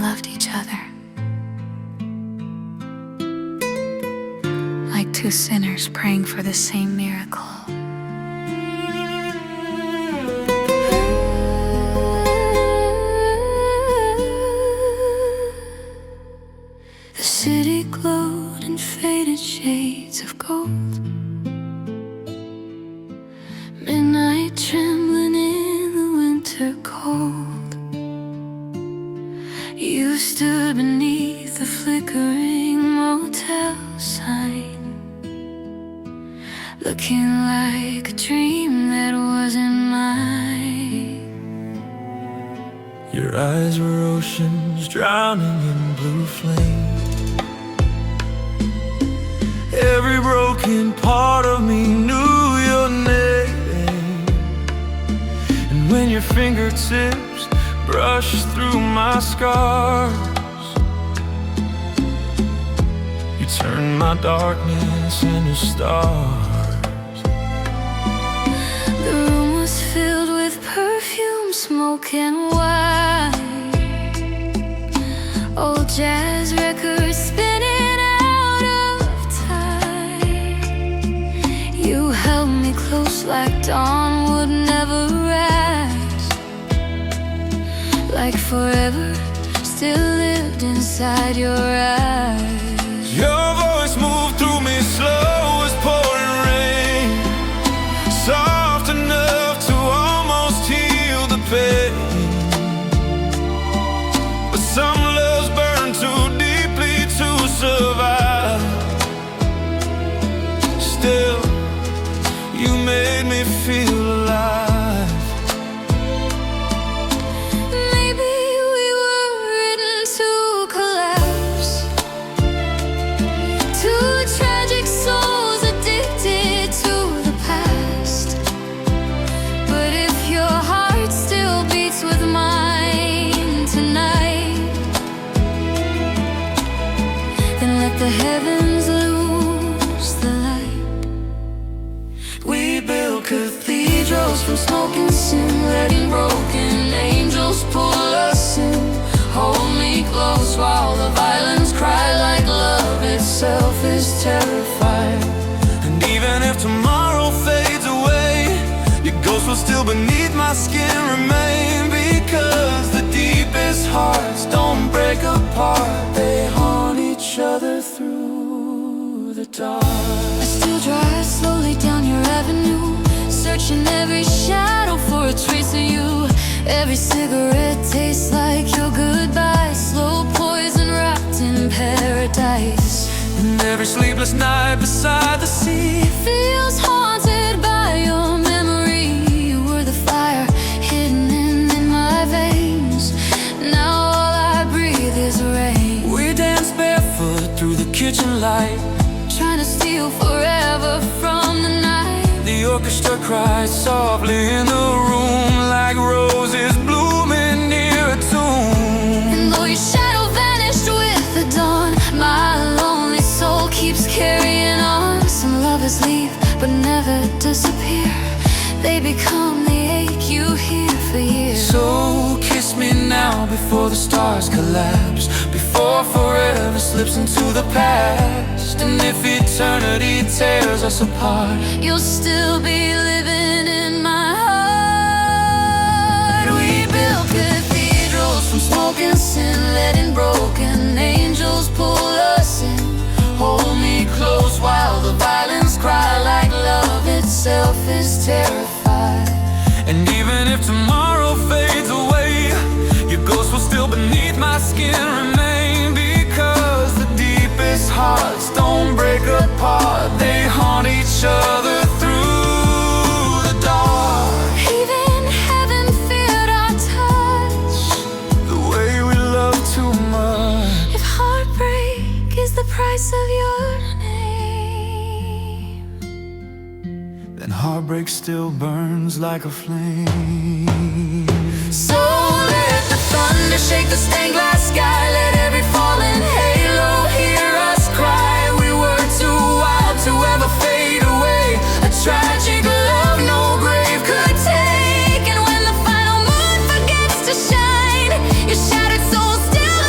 loved each other, like two sinners praying for the same miracle. The city glowed in faded shades of gold, midnight trembling in the winter cold. You stood beneath the flickering motel sign, looking like a dream that wasn't mine. Your eyes were oceans drowning in blue flame. Every broken part of me knew your name. And when your fingertips brushed through my scars, you turned my darkness into stars. The room was filled with perfume, smoke and wine, old jazz records spinning out of time. You held me close like dawn would never rise, like forever still lived inside your eyes. Your voice moved through me slow as pouring rain, soft enough to almost heal the pain. But some loves burn too deeply to survive. Still, you made me feel alive. The heavens lose the light. We built cathedrals from smoking sin, letting broken angels pull us in. Hold me close while the violence cry, like love itself is terrified. And even if tomorrow fades away, your ghost will still beneath my skin remain. Because the deepest hearts don't break apart, they haunt each other through the dark. I still drive slowly down your avenue, searching every shadow for a trace of you. Every cigarette tastes like your goodbye, slow poison wrapped in paradise. And every sleepless night beside the sea feels haunted by your memory. You were the fire hidden in my veins. Now all I breathe is rain. We dance barefoot through the kitchen light, trying to steal forever from the night. The orchestra cries softly in the room, like roses blooming near a tomb. And though your shadow vanished with the dawn, my lonely soul keeps carrying on. Some lovers leave but never disappear, they become the ache you hear for years. So kiss me now before the stars collapse, before forever slips into the past. And if eternity tears us apart, you'll still be living in my heart. We built cathedrals from smoking sin, letting broken angels pull us in. Hold me close while the violence cry, like love itself is terrified. And even if tomorrow fades away, your ghost will still beneath my skin remain. Because the deepest hearts don't break apart, they haunt each other through the dark. Even heaven feared our touch, the way we love too much. if heartbreak is the price of your name, then heartbreak still burns like a flame. so let the thunder shake the stained glass sky, let every fallen halo hear us cry. We were too wild to ever fade away, a tragic love no grave could take. And when the final moon forgets to shine, your shattered soul still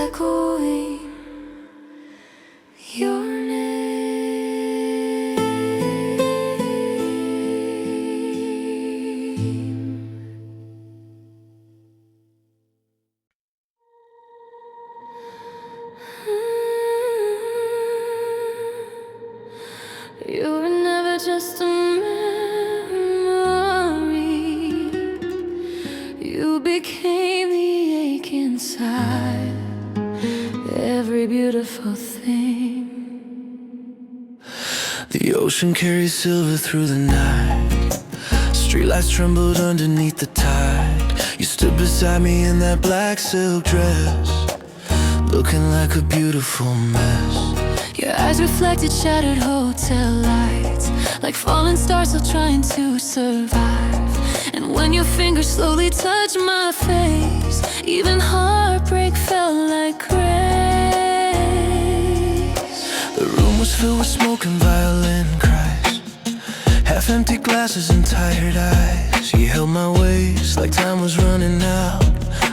echoing your name. You were never just a memory. You became the ache inside every beautiful thing. The ocean carries silver through the night. Streetlights trembled underneath the tide. You stood beside me in that black silk dress, looking like a beautiful mess. Your eyes reflected shattered hotel lights, like fallen stars still trying to survive. And when your fingers slowly touched my face, even heartbreak felt like grace. The room was filled with smoke and violin cries, half-empty glasses and tired eyes. You held my waist like time was running out,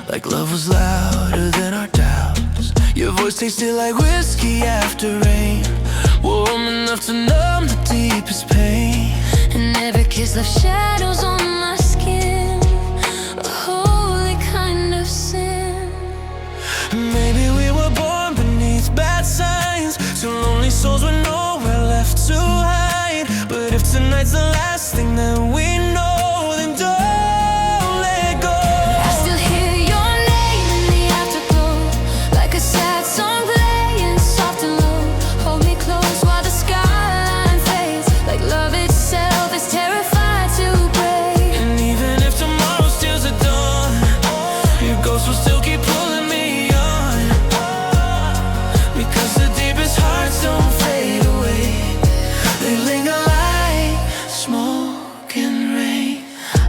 like love was louder than our doubts. Your voice tasted like whiskey after rain, warm enough to numb the deepest pain. And every kiss left shadows on my skin, a holy kind of sin. Maybe we were born beneath bad signs, two lonely souls with nowhere left to hide. But if tonight's the last thing that we know, then don't let go. I still hear your name in the afterglow, like a sad song playing soft and low. Hold me close while the skyline fades, like love itself is terrified to break. And even if tomorrow steals the dawn, your ghost will still keep pulling me on, because the deepest hearts don't fade away. They linger like smoke and rain.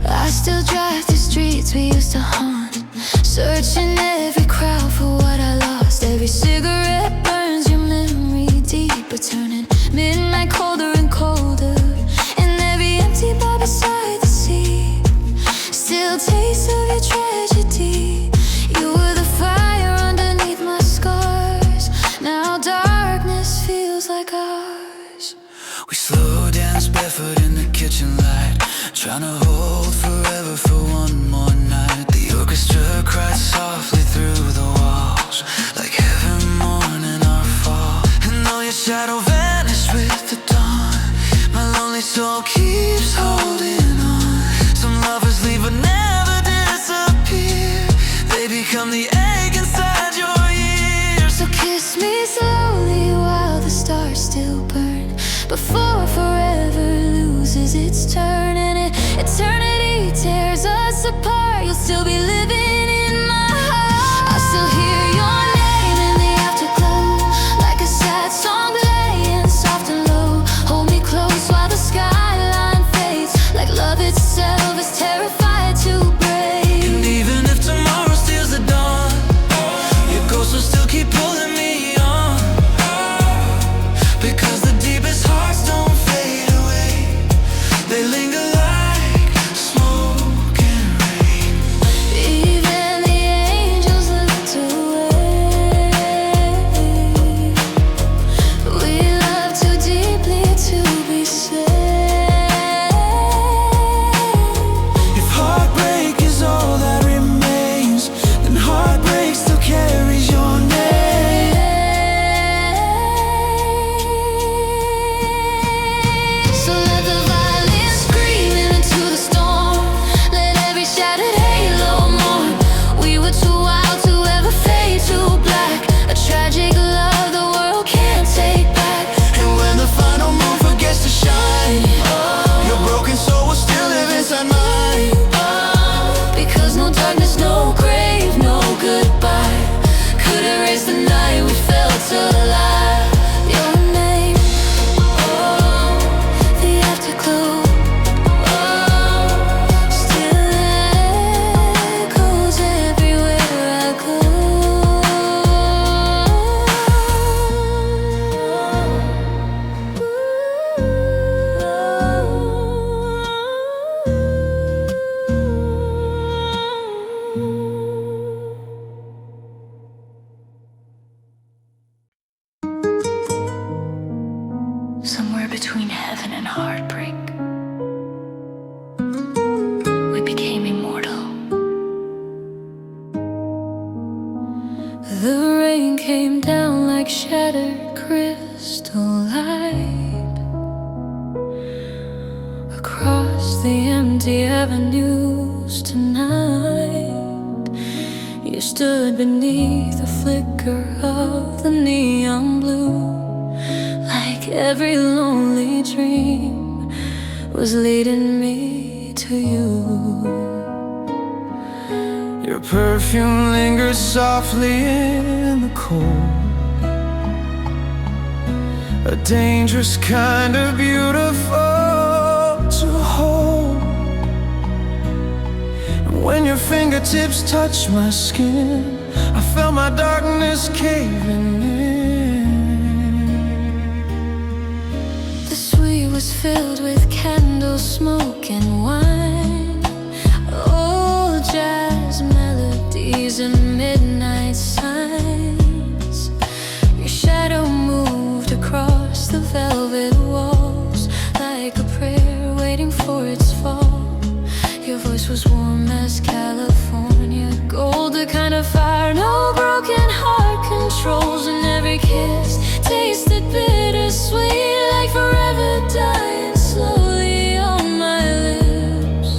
I still drive the streets we used to haunt, searching every crowd for what I lost. Every cigarette burns your memory deeper, turning midnight colder and colder. And every empty bar beside the sea still tastes of your tragedy. You were the fire underneath my scars. Now darkness feels like ours. We slow dance barefoot in the kitchen light, trying to hold forever for one more night. The orchestra cried softly through the walls, like heaven mourning our fall. And though your shadow vanished with the dawn, my lonely soul keeps holding on. Some lovers leave but never disappear, they become the ache inside your ears. So kiss me slowly while the stars still burn, before forever loses its turn. And eternity tears us apart, you'll still be living in my heart. I still hear your name in the afterglow, like a sad song playing soft and low. Hold me close while the skyline fades, like love itself is terrified to break. And even if tomorrow steals the dawn, your ghost will still keep pulling me on, because the deepest hearts don't fade away. They linger like smoke and rain. between heaven and heartbreak. We became immortal. The rain came down like shattered crystal light across the empty avenues tonight. You stood beneath the flicker of the neon blue, like every lonely dream was leading me to you. Your perfume lingers softly in the cold, a dangerous kind of beautiful to hold. And when your fingertips touched my skin, I felt my darkness caving in. The suite was filled with candle smoke and wine, old jazz melodies and midnight signs. Your shadow moved across the velvet walls like a prayer waiting for its fall. Your voice was warm as California gold, the kind of fire no broken heart controls. And every kiss tasted bittersweet, like forever dying slowly on my lips.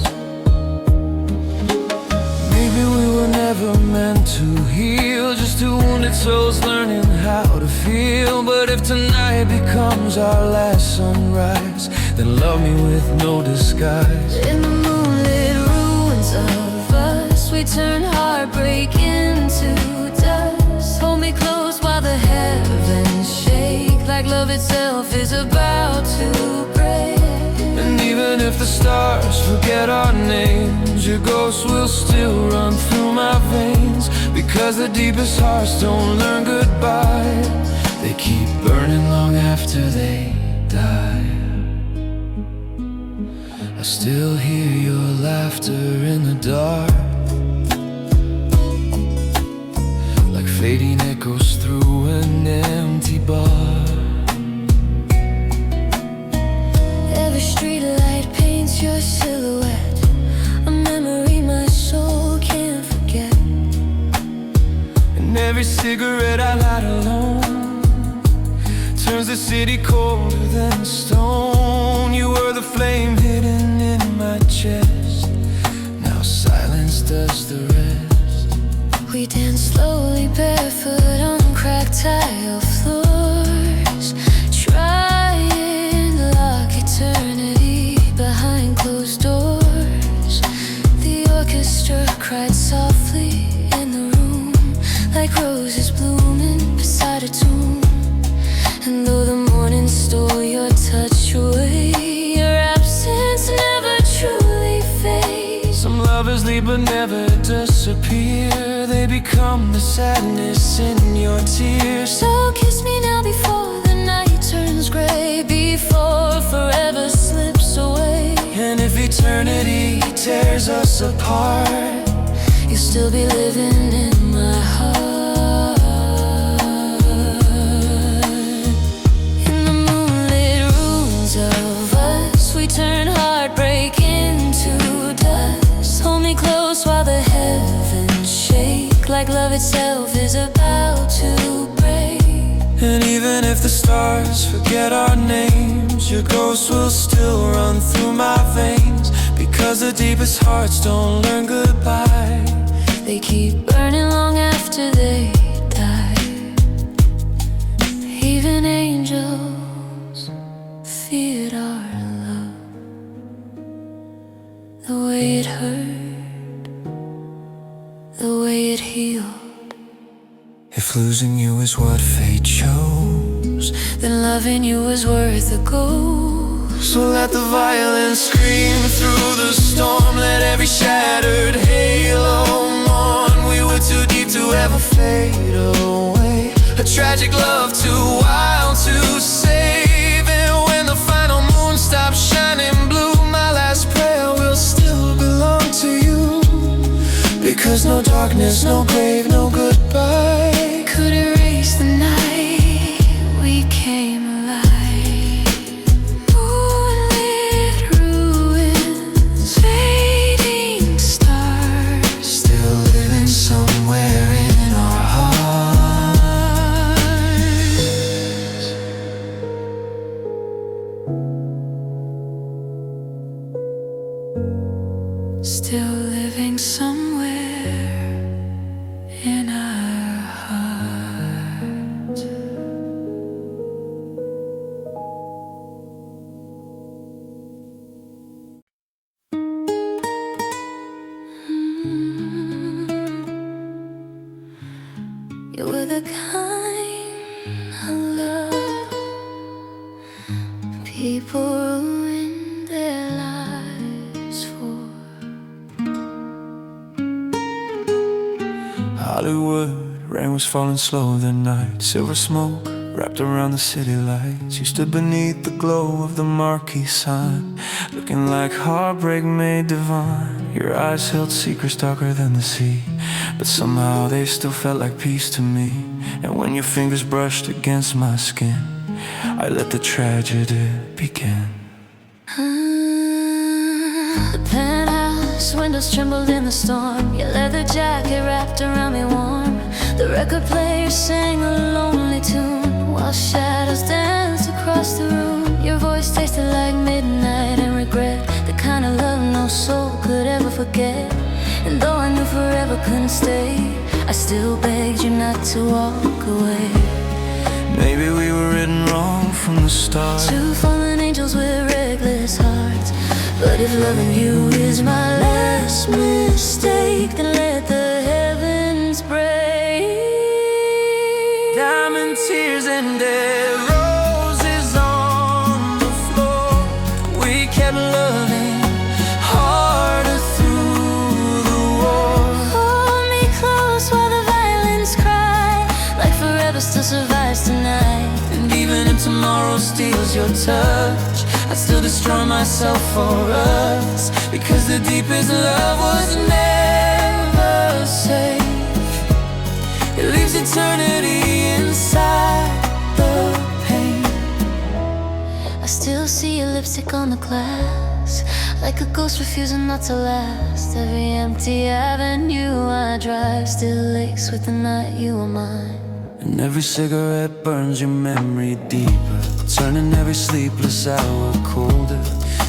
Maybe we were never meant to heal, just two wounded souls learning how to feel. But if tonight becomes our last sunrise, then love me with no disguise. In the moonlit ruins of us, we turn heartbreak into dust. Hold me close while the heavens shake, like love itself is about to break. And even if the stars forget our names, your ghost will still run through my veins. Because the deepest hearts don't learn goodbye, they keep burning long after they die. I still hear your laughter in the dark, like fading echoes through an empty bar. Every streetlight paints your silhouette, a memory my soul can't forget. And every cigarette I light alone turns the city colder than stone. You were the flame hidden in my chest, now silence does the rest. We dance slowly barefoot on cracked tile floors, trying to lock eternity behind closed doors. The orchestra cried softly in the room, like roses blooming beside a tomb. And though the morning stole your touch away, your absence never truly fades. Some lovers leave but never disappear, they become the sadness in your tears. So kiss me now before the night turns gray, before forever slips away. And if eternity tears us apart, you'll still be living in my heart. In the moonlit ruins of us, we turn heartbreak into dust. Hold me close while the heavens shake, like love itself is about to break. and even if the stars forget our names, your ghost will still run through my veins. Because the deepest hearts don't learn goodbye, they keep burning long after they die. Even angels feared our love, the way it hurt, the way it healed. If losing you is what fate chose, then loving you was worth the gold. so let the violence scream through the storm. Let every shattered halo mourn. We were too deep to ever fade away. A tragic love too wild to save. And when the final moon stops shining blue, my last prayer will still belong to you. Because no darkness, no grave, no goodbye could erase the night we came alive. You were the kind of love people ruin their lives for. Hollywood, rain was falling slow that night. Silver smoke wrapped around the city lights. You stood beneath the glow of the marquee sign, looking like heartbreak made divine. Your eyes held secrets darker than the sea, but somehow they still felt like peace to me. And when your fingers brushed against my skin, I let the tragedy begin. The penthouse windows trembled in the storm. Your leather jacket wrapped around me warm. The record player sang a lonely tune while shadows danced across the room. Your voice tasted like midnight and regret, the kind of love no soul could ever forget. And though I knew forever couldn't stay, I still begged you not to walk away. Maybe we were written wrong from the start, two fallen angels with reckless hearts. But if loving you is my last mistake, then let the heavens break. Diamond tears and dead roses on the floor. We kept loving harder through the war. Hold me close while the violins cry, like forever still survives tonight. And even if tomorrow steals your touch, I'd still destroy myself for us, because the deepest love was never safe. It leaves eternity inside the pain. I still see your lipstick on the glass, like a ghost refusing not to last. Every empty avenue I drive still aches with the night you were mine. And every cigarette burns your memory deeper, turning every sleepless hour colder.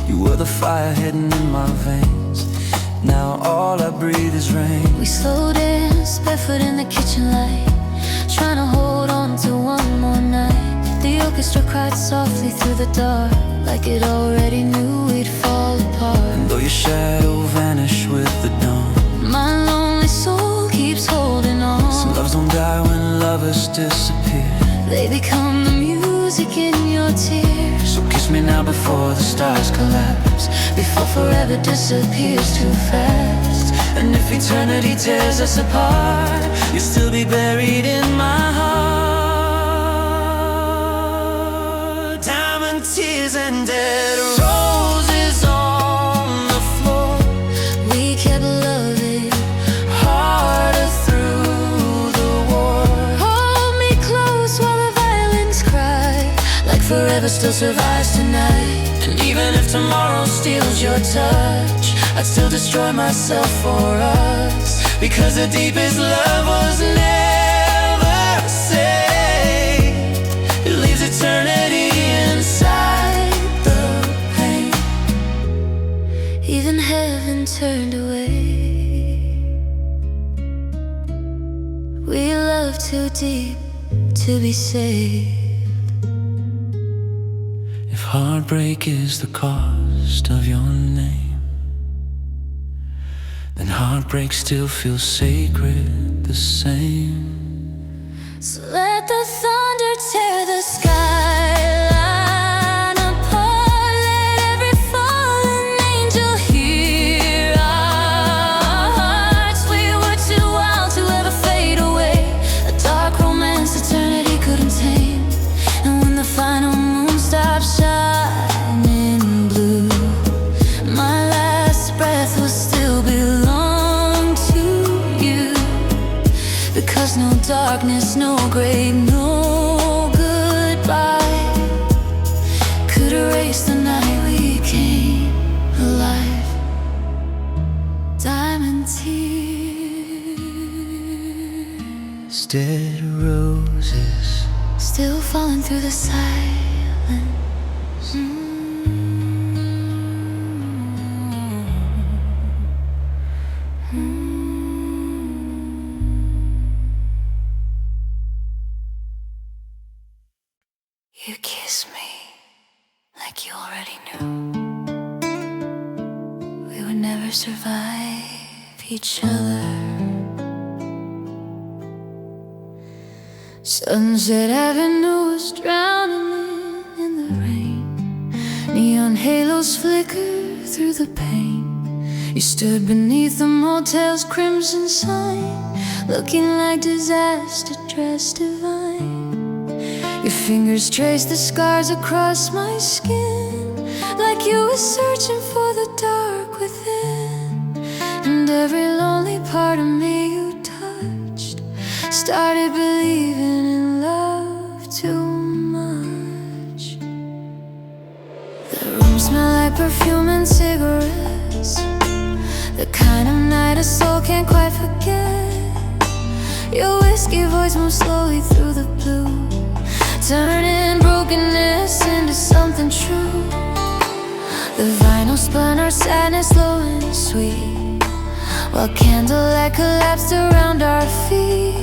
You were the fire hidden in my veins. Now all I breathe is rain. We slow dance barefoot in the kitchen light, trying to hold on to one more night. The orchestra cried softly through the dark, like it already knew we'd fall apart. And though your shadow vanished with the dawn, my lonely soul keeps holding on. some loves don't die when lovers disappear, they become the music in your tears. So kiss me now before the stars collapse, before forever disappears too fast. and if eternity tears us apart, you'll still be buried in my heart. Diamond tears and dead roses on the floor. We kept loving harder through the war. Hold me close while the violins cry, like forever still survives tonight. And even if tomorrow steals your touch, I'd still destroy myself for us, because the deepest love was never safe. It leaves eternity inside the pain. Even heaven turned away. We love too deep to be safe. If heartbreak is the cost of your name, then heartbreak still feels sacred the same. So let the thunder tear the skyline apart. Let every fallen angel hear our hearts. We were too wild to ever fade away, a dark romance eternity couldn't tame. And when the final moon stopped shining blue, my last breath will still belong to you. Because no darkness, no grave, no goodbye could erase the night we came alive. Diamond tears, Dead roses, still falling through the silence. You kiss me like you already knew we would never survive each other. Sunset Avenue was drowning in the rain. Neon halos flicker through the pain. You stood beneath the motel's crimson sign, looking like disaster dressed divine. Your fingers traced the scars across my skin, like you were searching for the dark within. And every lonely part of me you touched started believing in love too much. The room smelled like perfume and cigarettes, the kind of night a soul can't quite forget. Your whiskey voice moved slowly through the blue, turning brokenness into something true. The vinyl spun our sadness slow and sweet, while candlelight collapsed around our feet.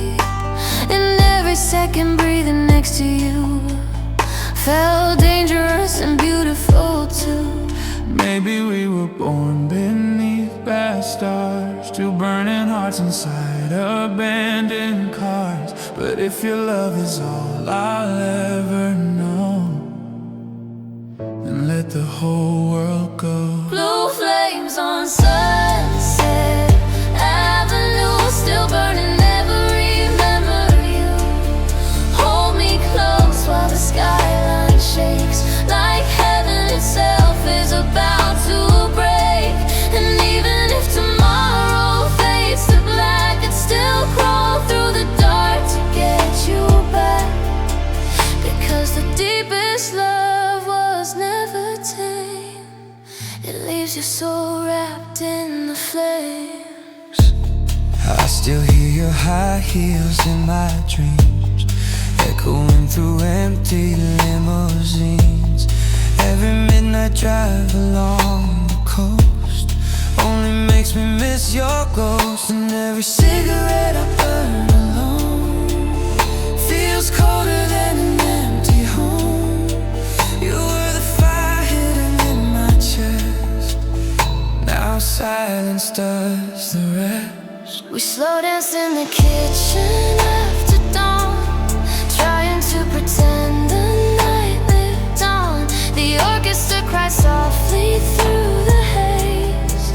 And every second breathing next to you felt dangerous and beautiful too. Maybe we were born beneath bad stars, two burning hearts inside abandoned cars. But if your love is all I'll ever know, then let the whole world go. Blue flames on Sunset Avenue, still burning every memory. You hold me close while the skyline shakes, like heaven itself is about to break. And even if tomorrow fades to black, I'd still crawl through the dark to get you back. Because the deepest love was never tame, it leaves your soul wrapped in the flames. I still hear your high heels in my dreams, echoing through empty limousines. Every midnight drive along the coast only makes me miss your ghost. And every cigarette I burn alone feels colder than an empty home. You were the fire hidden in my chest, now silence does the rest. We slow dance in the kitchen after dawn, trying to pretend the night lived on. The orchestra cries softly through the haze,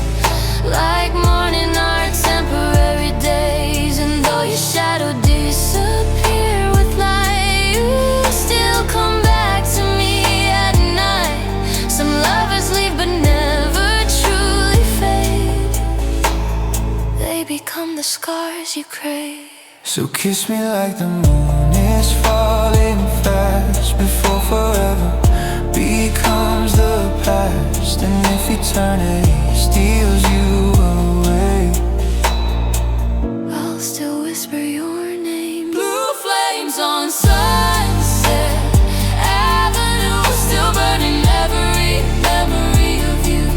like mourning our temporary days. And though your shadow disappear with light, you still come back to me at night. Some lovers leave but never truly fade, they become the scars you crave. So kiss me like the moon is falling fast, before forever becomes the past. And if eternity steals you away, I'll still whisper your name. Blue flames on Sunset Avenue, still burning every memory of you.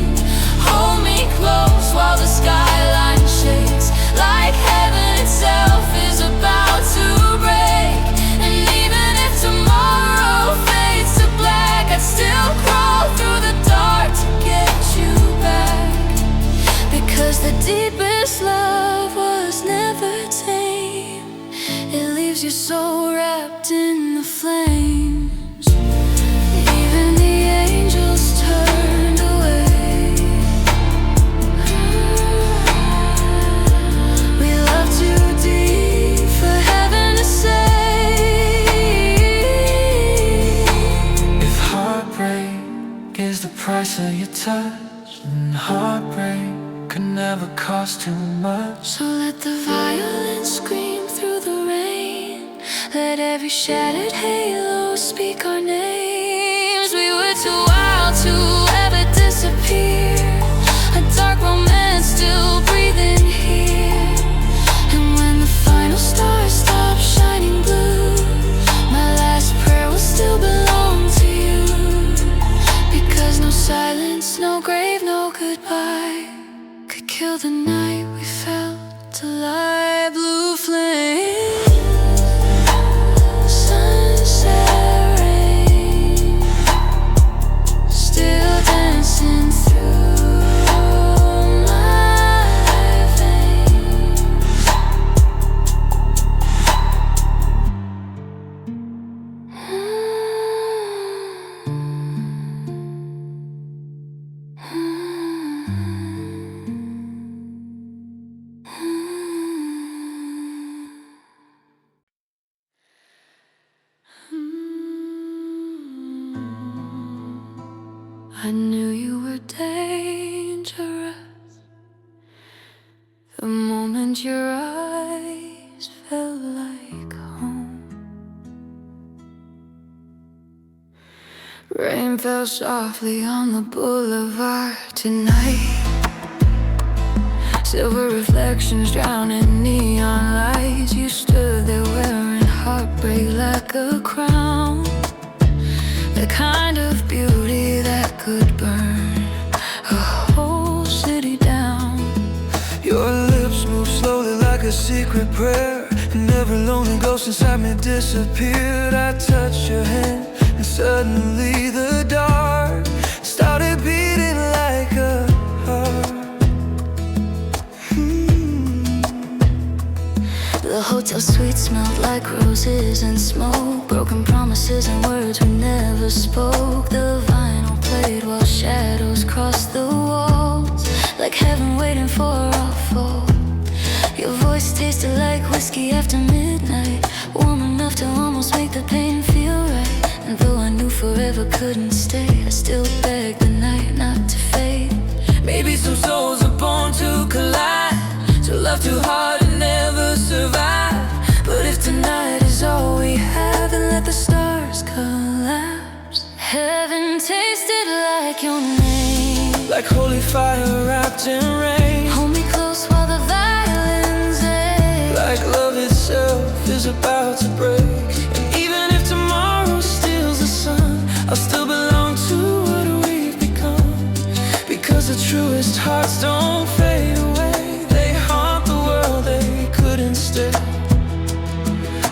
Hold me close while the skyline shakes, like heaven itself is about to break. And even if tomorrow fades to black, I'd still crawl through the dark to get you back. Because the deepest love was never tame, it leaves your soul wrapped in the flames. Even the angels turned away. We love too deep for heaven to say. if heartbreak is the price of your touch, then heartbreak could never cost too much. So let the violin scream through the rain, let every shattered halo speak our names. We were too wild to ever disappear, a dark romance still breathing here. And when the final stars stop shining blue, my last prayer will still belong to you. Because no silence, no grave, no goodbye could kill the night we felt alive. Blue flames, sunset rain, still dancing through my veins. I knew you were dangerous the moment your eyes felt like home. Rain fell softly on the boulevard tonight. Silver reflections drowning neon lights. You stood there wearing heartbreak like a crown, the kind of beauty that could burn a whole city down. Your lips move slowly like a secret prayer, and every lonely ghost inside me disappeared. I touched your hand, and suddenly the dark started beating like a heart. The hotel suite smelled like roses and smoke, broken promises and words we never spoke. The vinyl played while shadows crossed the walls, like heaven waiting for our fall. Your voice tasted like whiskey after midnight, warm enough to almost make the pain feel right. And though I knew forever couldn't stay, I still begged the night not to fade. Maybe some souls are born to collide, to love too hard and never survive. But if tonight is all we have, then let the stars collapse. Heaven tasted like your name, like holy fire wrapped in rain. hold me close while the violins ache, like love itself is about to break. And even if tomorrow steals the sun, I'll still belong to what we've become, because the truest hearts don't fade away. They haunt the world, they couldn't stay.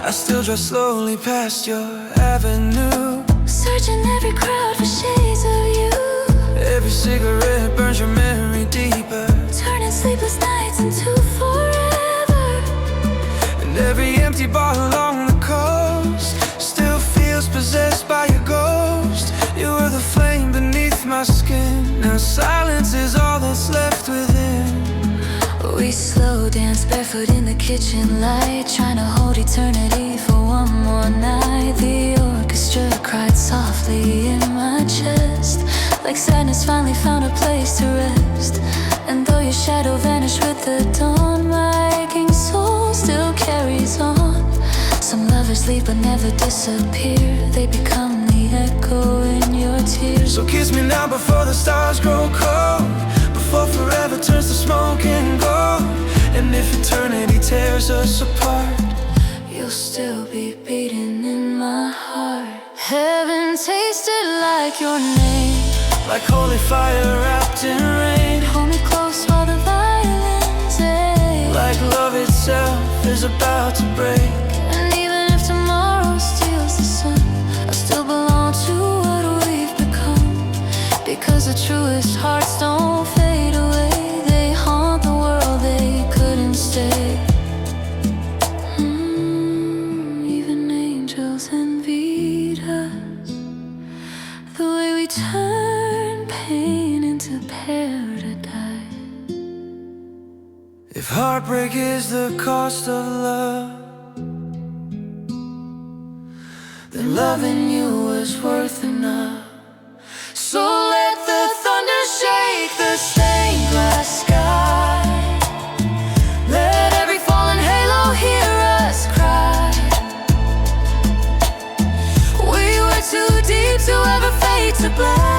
I still drive slowly past your avenue, searching every crowd for shades of you. every cigarette burns your memory deeper, Turning sleepless nights into forever. and every empty bar along the coast still feels possessed by your ghost. You were the flame beneath my skin, now silence is all that's left within. We slow danced barefoot in the kitchen light, trying to hold eternity for one more night. The orchestra cried softly in my chest, like sadness finally found a place to rest. And though your shadow vanished with the dawn, my aching soul still carries on. Some lovers leave but never disappear, they become the echo in your tears. So kiss me now before the stars grow cold, before forever turns to smoke and gold. And if eternity tears us apart, you'll still be beating in my heart. Heaven tasted like your name, like holy fire wrapped in rain. hold me close while the violins ache, like love itself is about to break. and even if tomorrow steals the sun, I still belong to what we've become, because the truest hearts don't fade away. They haunt the world, they couldn't stay. Even angels envied us, the way we turn pain into paradise. If heartbreak is the cost of love, then loving you was worth enough. So let the thunder shake the stained glass sky, let every fallen halo hear us cry. We were too deep to ever fade to black,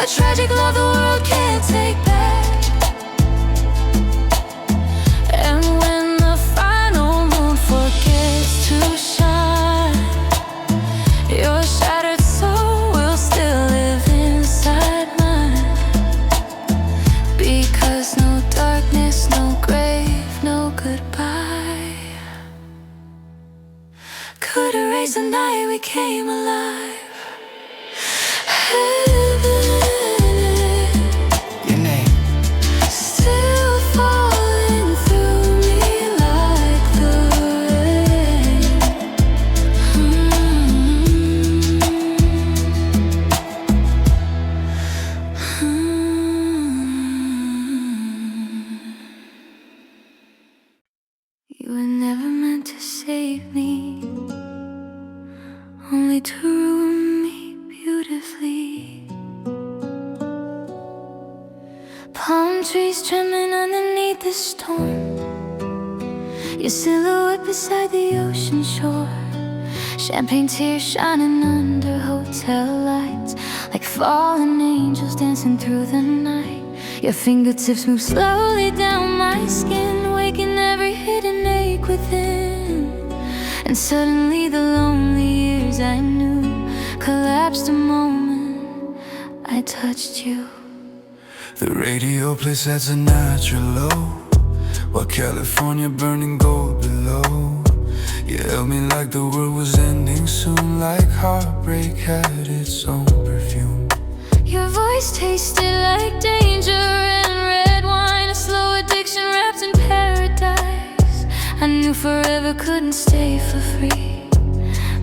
A tragic love the world can't take back. And when the final moon forgets to shine, your shattered soul will still live inside mine. Because no darkness, no grave, no goodbye could erase the night we came alive. your name. Still falling through me like the rain. You were never meant to save me, only to ruin Palm trees trembling underneath the storm. Your silhouette beside the ocean shore. Champagne tears shining under hotel lights, like fallen angels dancing through the night. Your fingertips move slowly down my skin, waking every hidden ache within. And suddenly the lonely years I knew collapsed the moment I touched you. The radio plays at a natural low, while California burning gold below. You held me like the world was ending soon, like heartbreak had its own perfume. Your voice tasted like danger and red wine, a slow addiction wrapped in paradise. I knew forever couldn't stay for free,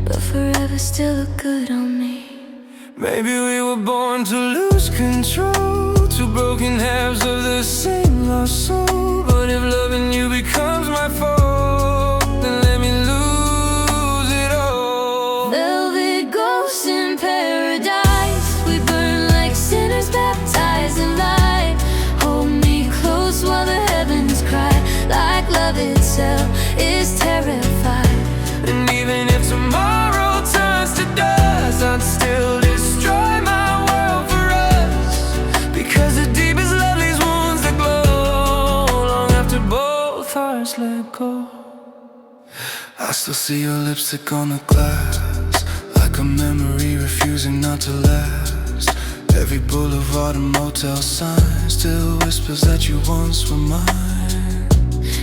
but forever still looked good on me. Maybe we were born to lose control, two broken halves of the same lost soul. But if loving you becomes my fault, then let me lose it all. Velvet ghosts in paradise, we burn like sinners baptized in light. Hold me close while the heavens cry, like love itself is terrified. And even if tomorrow turns to dust, I'd still destroy my world for us, because the deepest love leaves wounds that glow long after both hearts let go. I still see your lipstick on the glass, like a memory refusing not to last. Every boulevard and motel sign still whispers that you once were mine.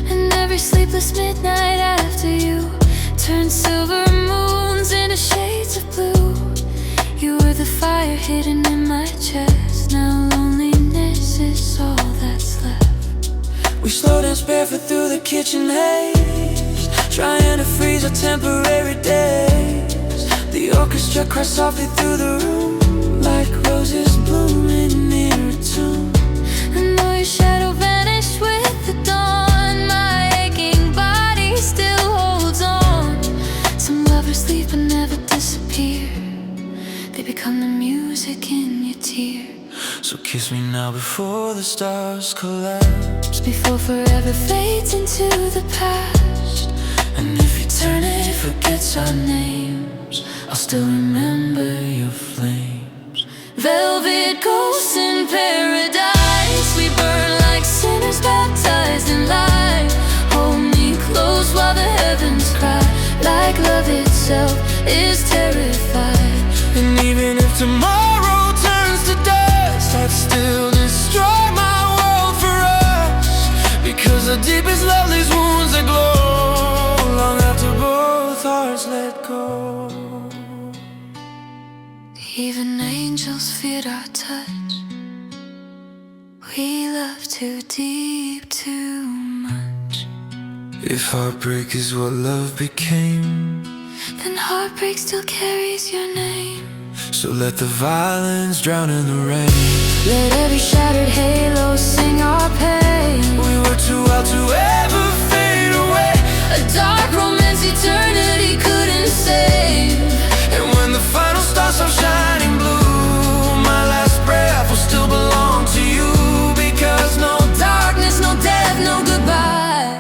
And every sleepless midnight after you turned silver moons into shades of blue. You were the fire hidden in my chest, now loneliness is all that's left. We slow dance barefoot through the kitchen haze, trying to freeze our temporary days. The orchestra cries softly through the room, like roses blooming near a tomb. And though your shadow vanished with the dawn, my aching body still holds on. Some lovers leave but never disappear, they become the music in your tear. So kiss me now before the stars collapse, before forever fades into the past. and if eternity forgets our names, I'll still remember your flames. Velvet ghosts in paradise, we burn like sinners baptized in light. Hold me close while the heavens cry, like love itself is terrified. And even if tomorrow turns to dust, I'd still destroy my world for us, because the deepest love leaves wounds that glow long after both hearts let go. Even angels feared our touch, we loved too deep, too much. If heartbreak is what love became, then heartbreak still carries your name. so let the violence drown in the rain. Let every shattered halo sing our pain. We were too wild to ever fade away, A dark romance eternity couldn't save. and when the final stars stop shining blue, my last breath will still belong to you, because no Darkness, no death, no goodbye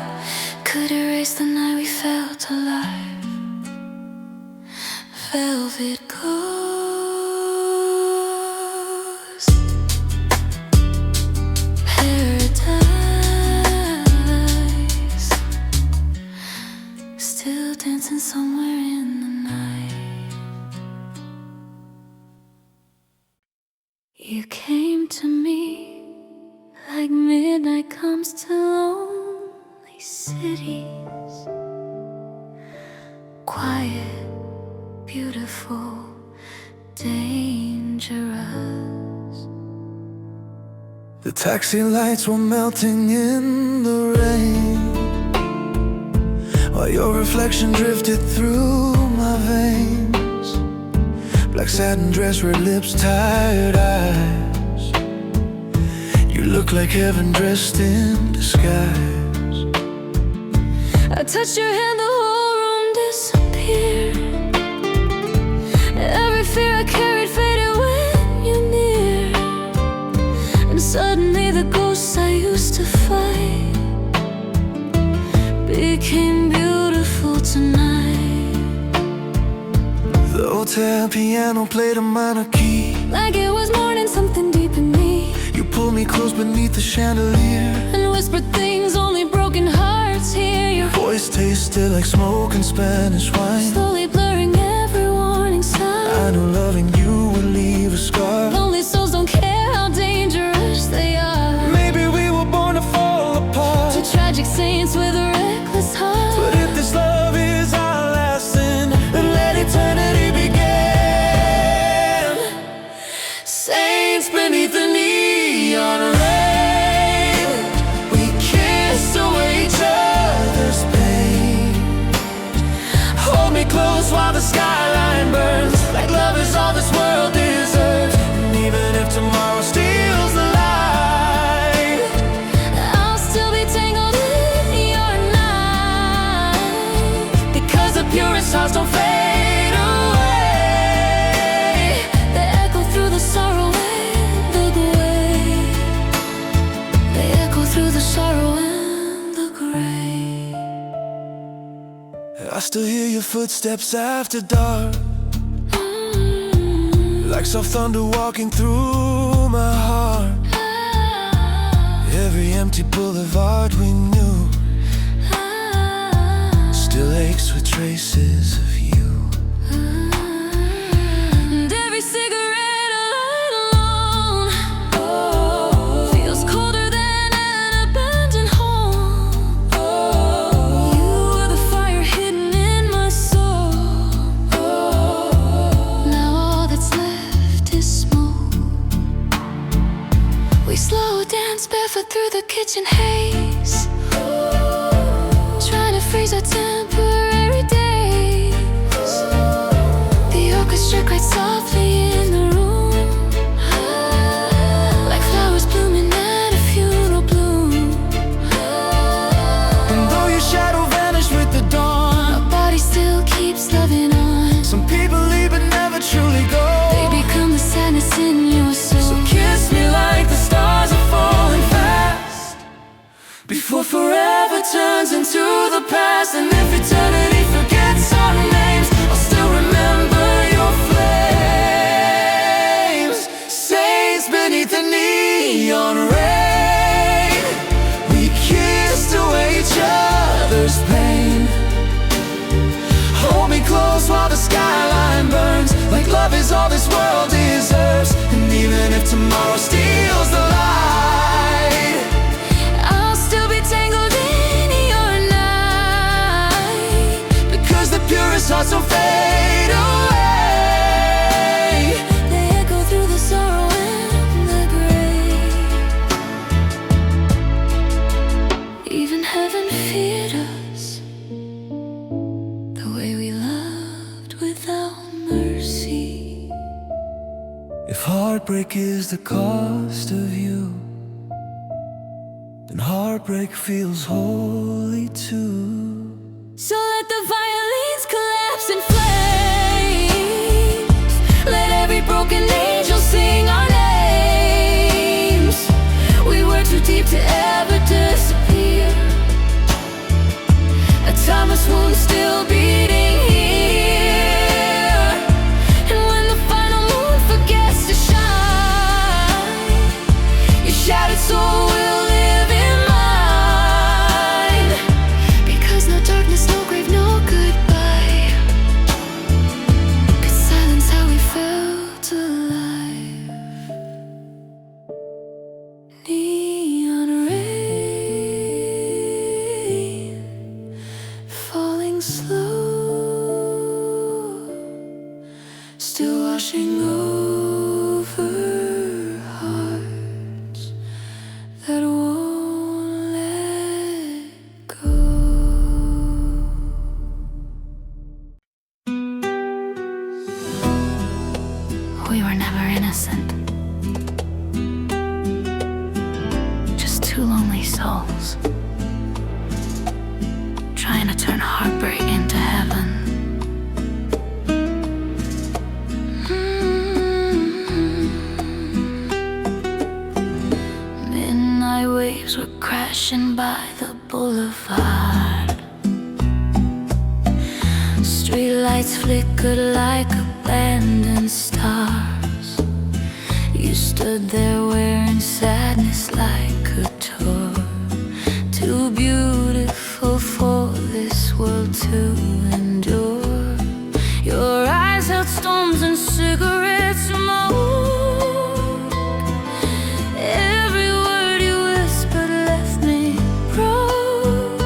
could erase the night we felt alive. Velvet ghost, paradise, still dancing somewhere in the night. You came to me like midnight comes to lonely cities. Quiet, beautiful, dangerous. The taxi lights were melting in the rain, while your reflection drifted through my veins. Black satin dress, red lips, tired eyes. You look like heaven dressed in disguise. I touched your hand, the whole room disappeared. Every fear I carried faded when you near. And suddenly the ghosts I used to fight became beautiful tonight. The hotel piano played a minor key, like it was morning, something deep in me. You pulled me close beneath the chandelier and whispered things only broken hearts hear. Your voice tasted like smoke and Spanish wine, slowly blurring every warning sign. I knew loving you would leave a scar. Lonely souls don't care how dangerous they are. Maybe we were born to fall apart, two tragic saints with reckless hearts. but if this love is our last sin, then let eternity begin. Saints beneath the neon rain, we kissed away each other's pain. Hold me close while the skyline burns, like love is all this world deserves. And even if tomorrow steals the light, I'll still be tangled in your night, because the purest hearts don't fade away. They echo through the sorrow and the gray. They echo through the sorrow and the gray. I still hear your footsteps after dark, like soft thunder walking through my heart. Every empty boulevard we knew still aches with traces of you. And every cigarette I light alone feels colder than an abandoned home. You were the fire hidden in my soul. Now all that's left is smoke. We slow dance barefoot through the kitchen haze, trying to freeze our temporary days. The orchestra cried softly in the room, like flowers blooming at a funeral bloom. And though your shadow vanished with the dawn, Our body still keeps loving on. some people leave but never truly go. They become the sadness in your soul. So kiss me like the stars are falling fast, before forever turns into the past. And if eternity forgets our names, I'll still remember your flames. Saints beneath the neon rain, we kissed away each other's pain. Hold me close while the skyline burns, like love is all this world deserves. And even if tomorrow steals the light, I'll still be tangled in your night, because the purest hearts don't fade away. they echo through the sorrow and the gray. Even heaven feared us, the way we loved without mercy. If heartbreak is the cost of you, then heartbreak feels holy too. So let the violins collapse in flames. Let every broken angel sing our names. We were too deep to ever disappear, a timeless wound still beating here. And when the final moon forgets to shine, your shattered soul will live in mine. Because no darkness, no grave, no goodbye could silence how we felt alive. Neon rain falling slow, still washing over hearts that won't let go. We were never innocent, just two lonely souls trying to turn heartbreak into heaven. Midnight waves were crashing pushing by the boulevard. Streetlights flickered like abandoned stars. You stood there wearing sadness like a tour, too beautiful for this world to endure. Your eyes held storms and cigarette smoke. Every word you whispered left me broke.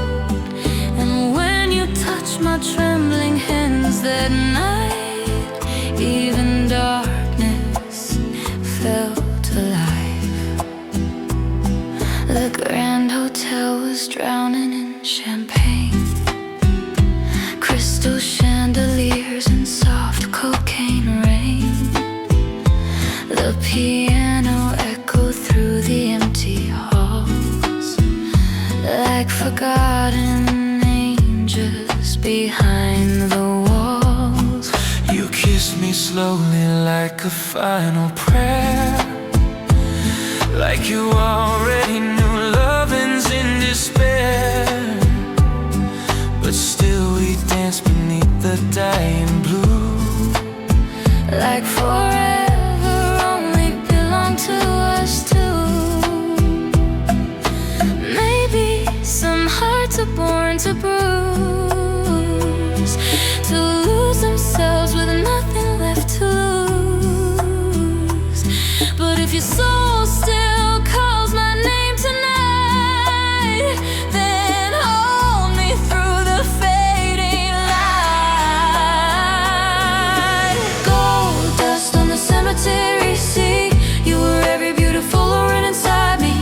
And when you touched my trembling hands that night, even darkness felt alive. The Grand Hotel was drowning in champagne, crystal chandeliers and soft cocaine rain. The piano echoed through the empty halls like forgotten angels behind the walls. You kissed me slowly like a final prayer, like you already knew love ends in despair. But still we dance beneath the dying blue, like forever only belonged to us two. Maybe some hearts are born to bruise, to lose themselves with nothing left to lose. But if your soul still calls my name tonight, then hold me through the fading light. Gold dust on the cemetery sea. You were every beautiful word inside me.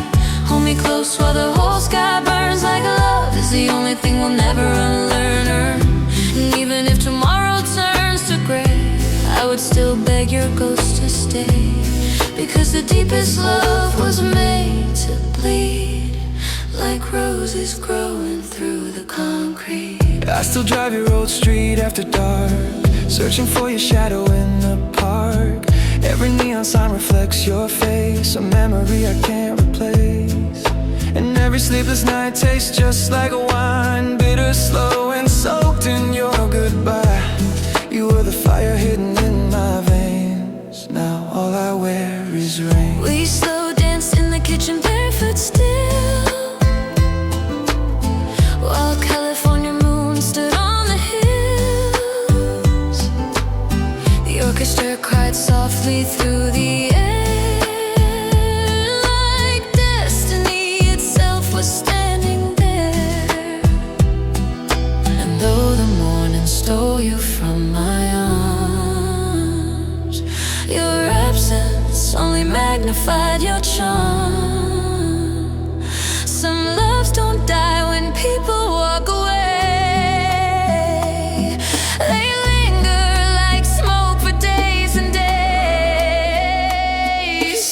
Hold me close while the whole sky burns, like love is the only thing we'll never unlearn. And even if tomorrow turns to gray, I would still beg your ghost to stay, because the deepest love was made to bleed, like roses growing through the concrete. I still drive your old street after dark, searching for your shadow in the park. Every neon sign reflects your face, a memory I can't replace. And every sleepless night tastes just like a wine, bitter, slow, and soaked in your goodbye. You were the fire hidden in my veins. Now all I wear is rain. We slow danced in the kitchen barefoot still, while California moon stood on the hills. The orchestra cried softly through the air, like destiny itself was standing there. And though the morning stole you from my arms, your absence only magnified your charm. Some loves don't die when people walk away. They linger like smoke for days and days.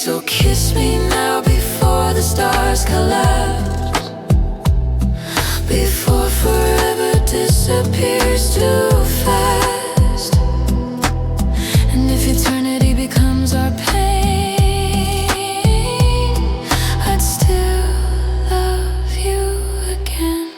So kiss me now before the stars collapse, before forever disappears too fast. And if eternity becomes our pain, I'd still love you again.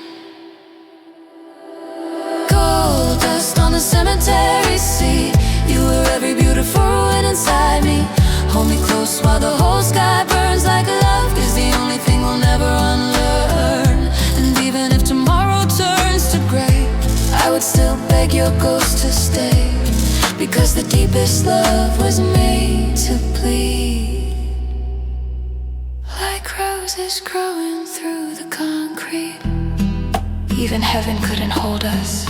Gold dust on the cemetery sea. You were every beautiful ruin inside me. Hold me close while the whole sky burns, like love is the only thing we'll never unlearn. And even if tomorrow turns to gray, I would still beg your ghost to stay, because the deepest love was made to bleed, like roses growing through the concrete. Even heaven couldn't hold us.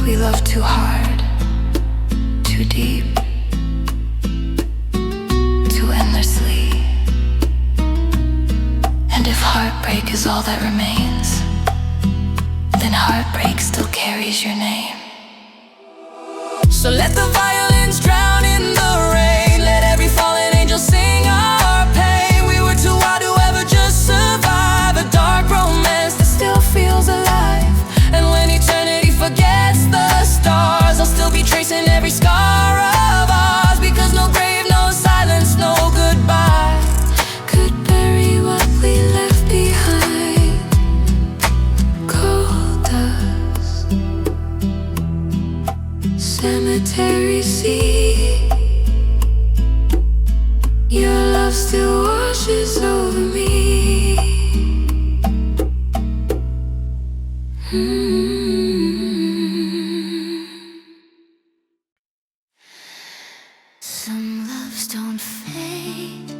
We loved too hard, too deep, too endlessly. And if heartbreak is all that remains, then heartbreak still carries your name. So let the violins drown in the rain, let every fallen angel sing our pain. We were too wild to ever just survive a dark romance that still feels alive. And when eternity forgets the stars, I'll still be tracing every scar of ours, because no grave, no silence, no goodbye could bury solitary sea. Your love still washes over me. Some loves don't fade,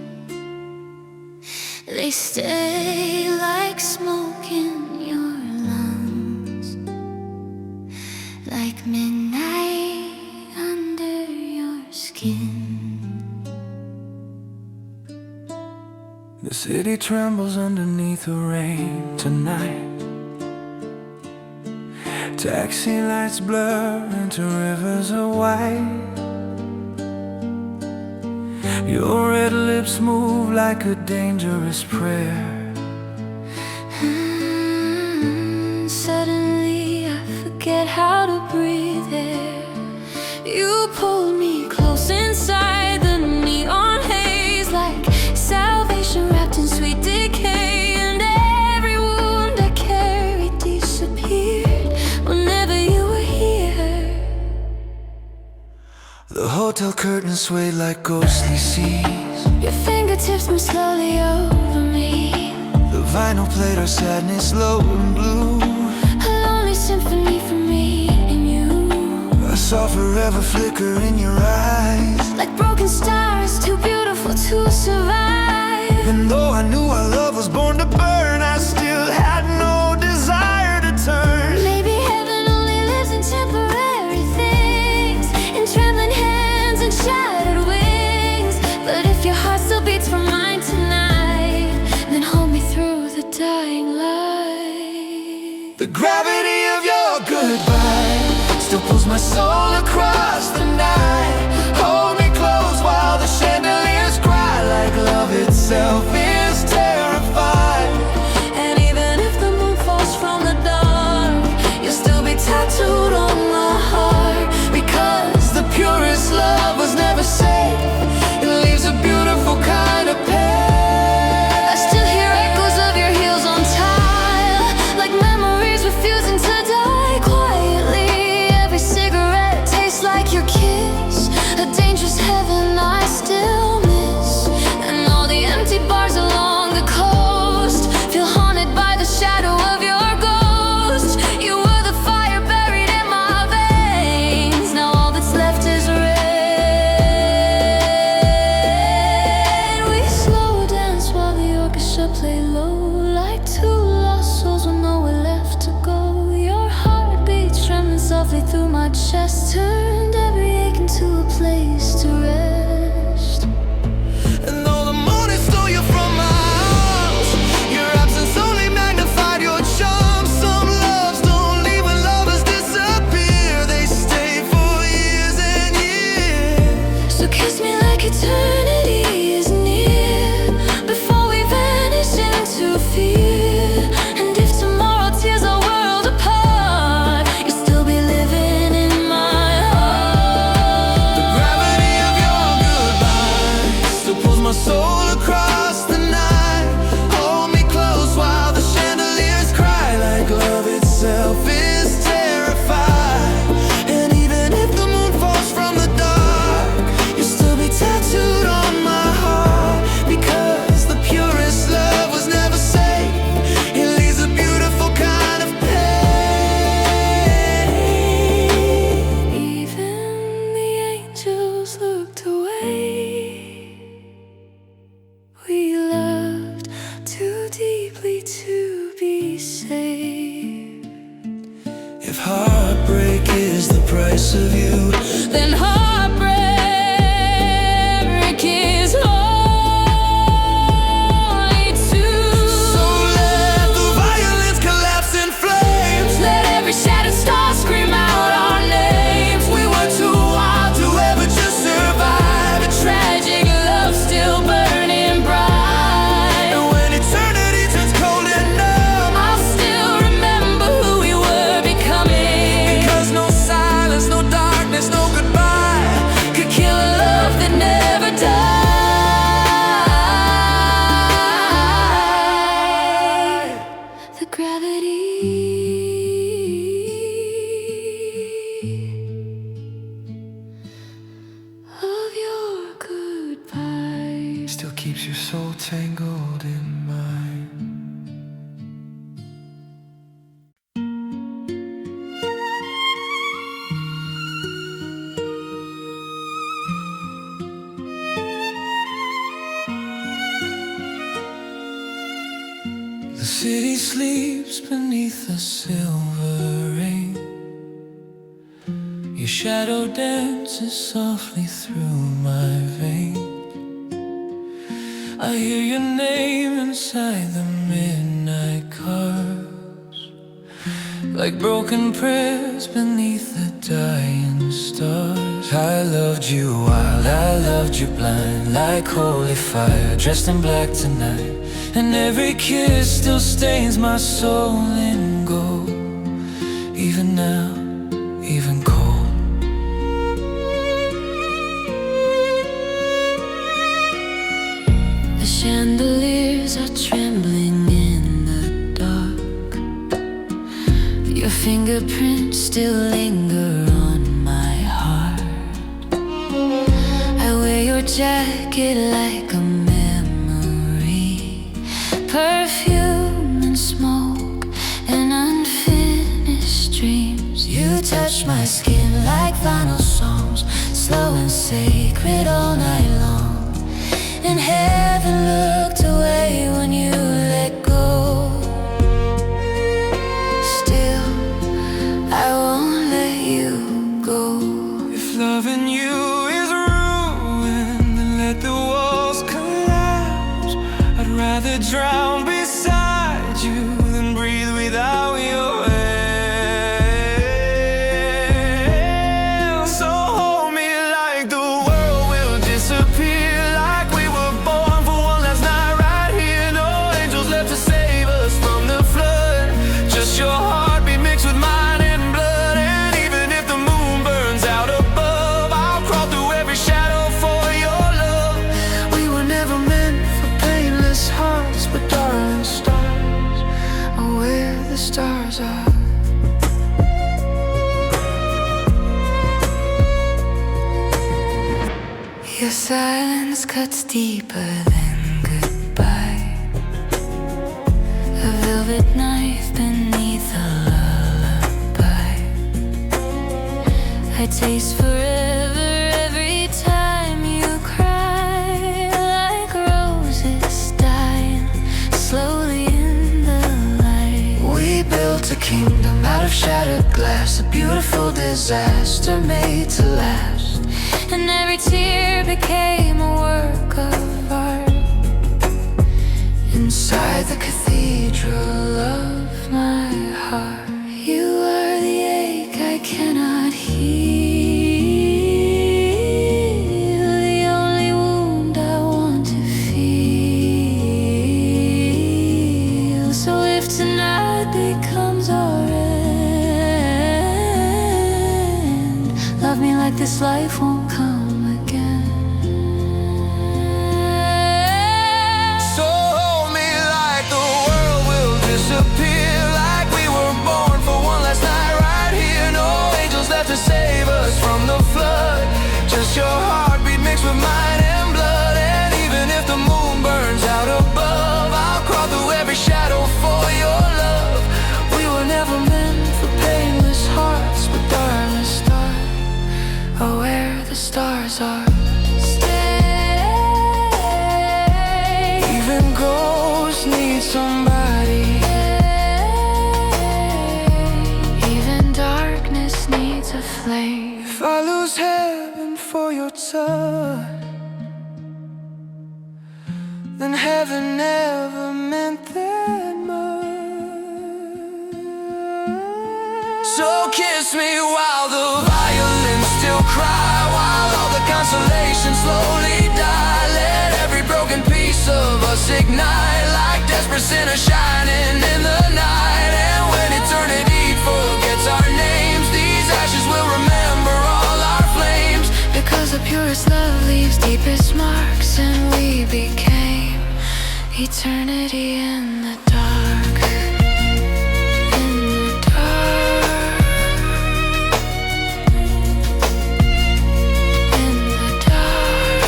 they stay like smoke in your lungs, like midnight under your skin. The city trembles underneath the rain tonight. Taxi lights blur into rivers of white. Your red lips move like a dangerous prayer. Suddenly I forget how to breathe air. You pulled me close inside the neon haze, like salvation wrapped in sweet decay. And every wound I carried disappeared whenever you were here. The hotel curtains swayed like ghostly seas. Your fingertips move slowly over me. The vinyl played our sadness low and blue. A lonely symphony for me and you. I saw forever flicker in your eyes, like broken stars, too beautiful to survive. Even though I knew our love was born to burn, I still had no desire to turn. Maybe heaven only lives in temporary things, in trembling hands and shattered wings. But if your heart still beats for mine tonight, then hold me through the dying light. The gravity of your goodbye still pulls my soul across the night. Hold me close while the chandeliers cry, like love itself is terrified. And even if the moon falls from the dark, you'll still be tattooed on my heart. Because the purest love was never safe, it leaves a beautiful kind of pain. I still hear echoes of your heels on tile, like memories refusing to die quietly. Every cigarette tastes like your kiss, a dangerous heaven I still miss. And all the empty bars along the coast feel haunted by the shadow of your ghost. You were the fire buried in my veins, now all that's left is rain. We slow dance while the orchestra play low, like two lost souls with nowhere left to go. Your heartbeat trembling softly through my chest turned every ache into a place to rest. And though the morning stole you from my arms, your absence only magnified your charm. Some loves don't leave when lovers disappear, they stay for years and years. So kiss me like eternity is near, before we vanish into fear. And if tomorrow tears our world apart, you'll still be living in my heart. The gravity of your goodbye still pulls my soul across the night. Hold me close while the chandeliers cry, like love itself is terrified. And even if the moon falls from the dark, you'll still be tattooed on my heart. Because the purest love was never safe, it leaves a beautiful kind of pain. Even the angels looked away. We loved too deeply to be saved. If heartbreak is the price of you, Then heartbreak is holy too. so let the violence collapse in flames. Let every shattered star scream out our names. We were too wild to ever just survive. A tragic love still burning bright. And when eternity turns cold and numb, I'll still remember who we were becoming. because no silence, no darkness, no goodbye sleeps beneath the silver rain. Your shadow dances softly through my veins. I hear your name inside the midnight cars, like broken prayers beneath the dying stars. I loved you wild, I loved you blind, like holy fire, dressed in black tonight. And every kiss still stains my soul in gold, even now, even cold. The chandeliers are trembling in the dark. Your fingerprints still linger on my heart. I wear your jacket like a memory, perfume and smoke and unfinished dreams. You touch my skin like vinyl songs, slow and sacred all night long. And heaven looked away when you let go. Still, I won't let you go. If loving you is ruined, then let the walls collapse. I'd rather drown beside you than breathe without your hand. So hold me like the world will disappear, like we were born for one last night right here. No angels left to save us from the flood, just your heartbeat mixed with mine and blood. And even if the moon burns out above, I'll crawl through every shadow for your love. We were never meant for painless hearts, but darling stars are where the stars are. Your silence cuts deeper than goodbye, a velvet knife beneath a lullaby. I taste forever every time you cry, like roses dying slowly in the light. We built a kingdom out of shattered glass, a beautiful disaster made to last. And every tear became a work of art Inside the cathedral of my heart. You are the ache I cannot heal, the only wound I want to feel. So if tonight becomes our end, love me like this life won't come again. So hold me like the world will disappear, like we were born for one last night right here. No angels left to save us from the flood, just your heartbeat mixed with mine and blood. And even if the moon burns out above, I'll crawl through every shadow for your love. We were never meant for painless hearts, but darling stars are where the stars are. Even ghosts need somebody. Even darkness needs a flame. If I lose heaven for your touch, then heaven never meant that much. So kiss me while the violins still cry, while all the constellations slowly die. Let every broken piece of us ignite, like desperate sinners shining in the night. And when eternity forgets our names, these ashes will remember all our flames. Because the purest love leaves deepest marks, and we became eternity in the dark. In the dark. In the dark.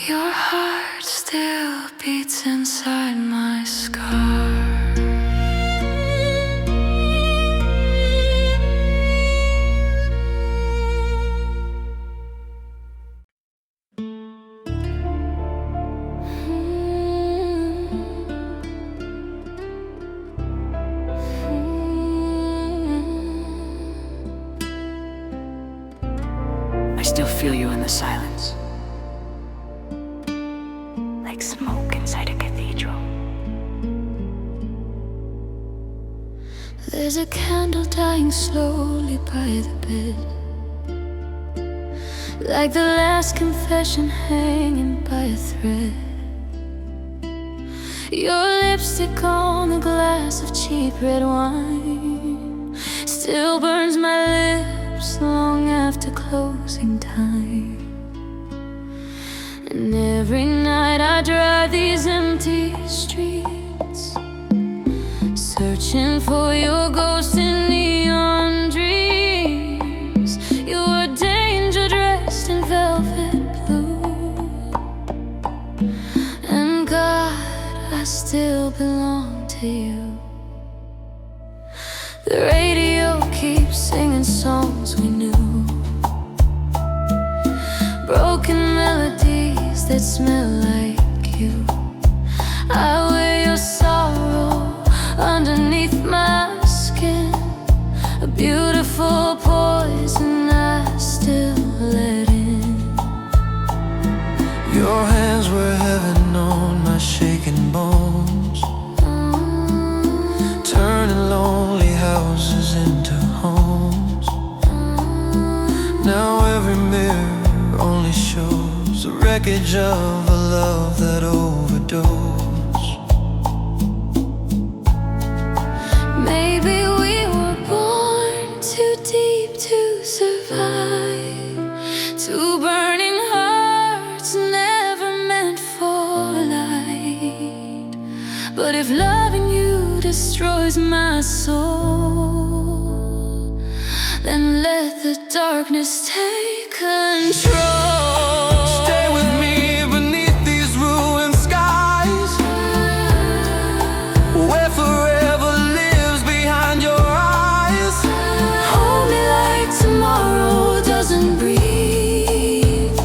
Your heart still beats inside my scar. feel you in the silence, like smoke inside a cathedral. There's a candle dying slowly by the bed, like the last confession hanging by a thread. Your lipstick on the glass of cheap red wine still burns my lips long after closing time. And every night I drive these empty streets, searching for your ghost in neon dreams. You were danger dressed in velvet blue, and God, I still belong to you. The radio keeps singing songs we knew, broken melodies that smell like you. I wear your sorrow underneath my skin, a beautiful poison I still let in. Your hands were heaven on my shaking bones, turning lonely houses into homes. Now every mirror only shows a wreckage of a love that overdosed. Maybe we were born too deep to survive, two burning hearts never meant for light. But if loving you destroys my soul, then let the darkness take control. Stay with me beneath these ruined skies, where forever lives behind your eyes. Hold me like tomorrow doesn't breathe,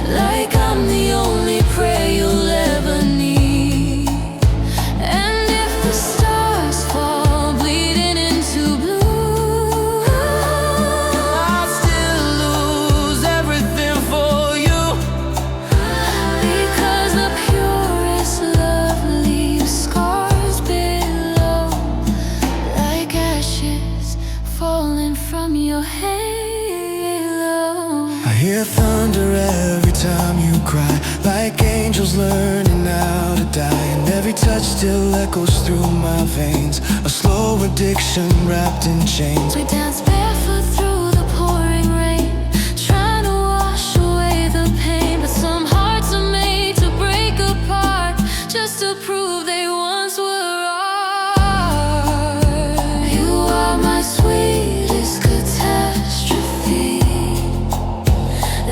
like I'm the only prayer you'll ever need. And if the stars fall bleeding into blue, I still lose everything for you, because the purest love leaves scars below, like ashes falling from your halo. I hear thunder every time you cry, like angels learning how to die. And every touch still echoes through my veins, a slow addiction wrapped in chains. We dance barefoot through the pouring rain, trying to wash away the pain. But some hearts are made to break apart, just to prove they once were ours. You are my sweetest catastrophe,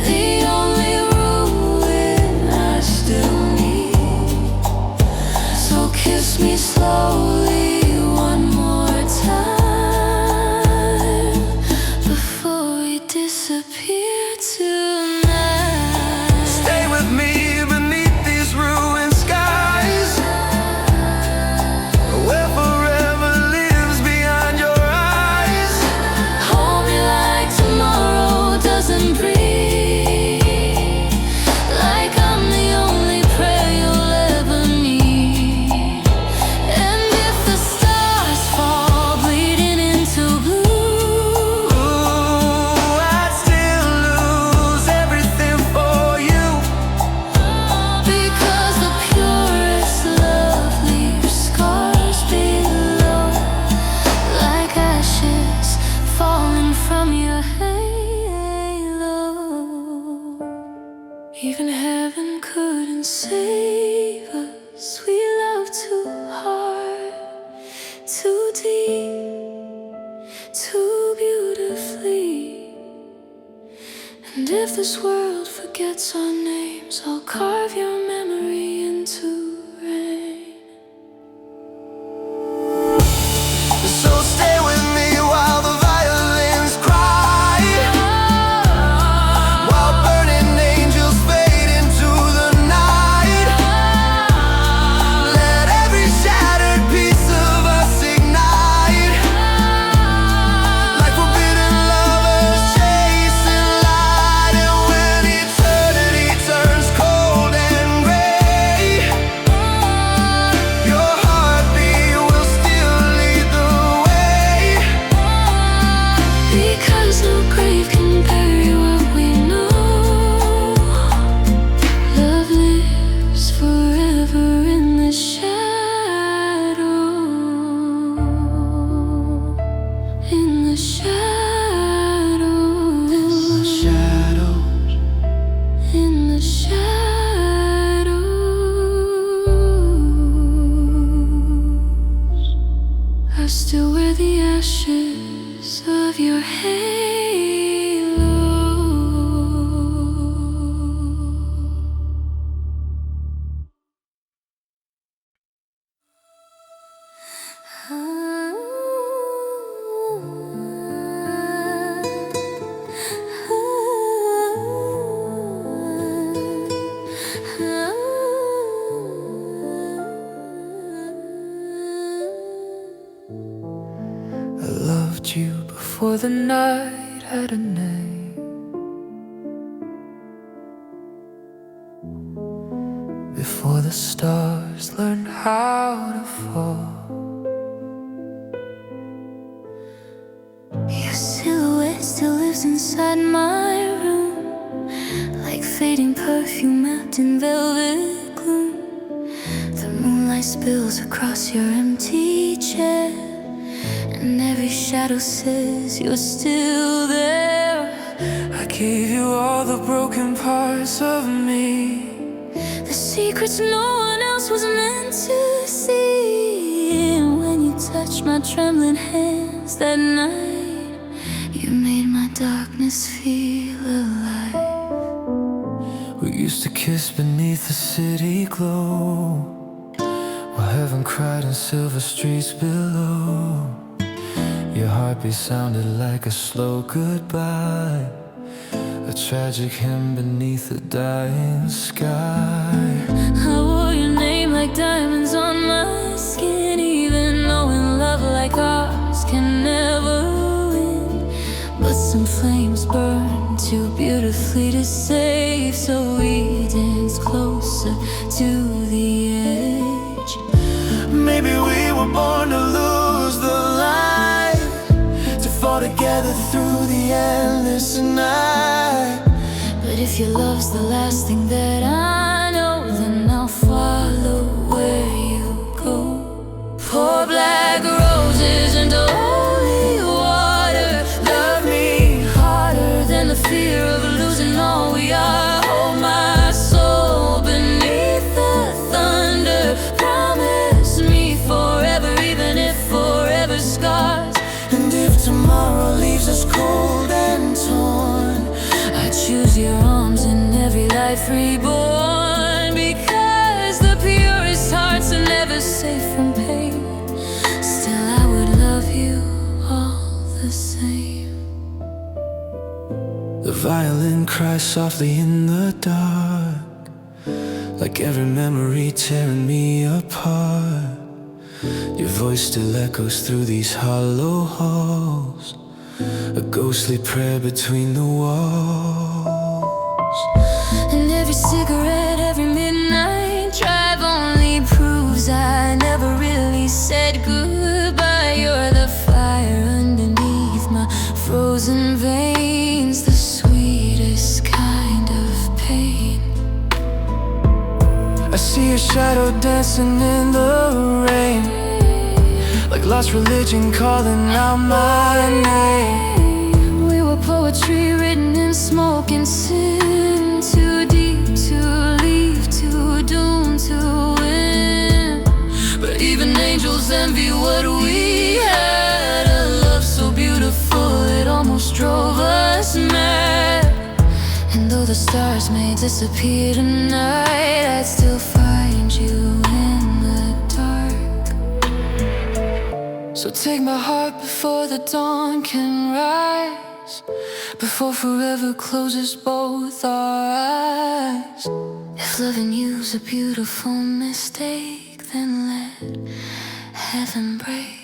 the only ruin I still need. So kiss me slowly one more time before we disappear tonight. Stay with me beneath these ruined skies, where forever lives behind your eyes. Hold me like tomorrow doesn't breathe, like I'm the only prayer you'll ever need. And if the stars fall bleeding into blue, Ooh, I'd still lose everything for you, because the purest love leaves scars below, like ashes falling from your halo. Even heaven couldn't save us. We love too hard, too deep, too beautifully. And if this world forgets our names, I'll carve your memory into rain. so stay with me while the violins cry, while burning angels fade into the night. Let every shattered piece of us ignite, like forbidden lovers chasing light. And still wear the ashes of your halo. I loved you before the night had a name. Before the stars learned how to fall. Your silhouette still lives inside my room, like fading perfume wrapped in velvet gloom. The moonlight spills across your empty chair, and every shadow says you're still there. I gave you all the broken parts of me, The secrets no one else was meant to see. And when you touched my trembling hands that night, you made my darkness feel alive. we used to kiss beneath the city glow, while heaven cried in silver streets below. Your heartbeat sounded like a slow goodbye, a tragic hymn beneath the dying sky. I wore your name like diamonds on my skin, even knowing love like ours can never win. But some flames burn too beautifully to save, so we dance closer to the edge. Maybe we were born to lose the light, to fall together through the endless night. But if your love's the last thing that I know, then I'll follow where you go. Pour black roses into holy water. Love me harder than the fear of losing all we are. Hold my soul beneath the thunder. Promise me forever, even if forever scars. And if tomorrow leaves us cold and torn, I choose your arms in every life reborn, because the purest hearts are never safe from pain. Still I would love you all the same. the violin cries softly in the dark, like every memory tearing me apart. Your voice still echoes through these hollow halls, a ghostly prayer between the walls. And every cigarette, every midnight drive only proves I never really said goodbye. You're the fire underneath my frozen veins, the sweetest kind of pain. I see your shadow dancing in the rain, like lost religion calling out my name. We were poetry written in smoke and sin, too deep to leave, too doomed to win. But even angels envy what we had, a love so beautiful it almost drove us mad. And though the stars may disappear tonight, I'd still find you in the dark. So take my heart before the dawn can rise, before forever closes both our eyes. If loving you's a beautiful mistake, then let heaven break.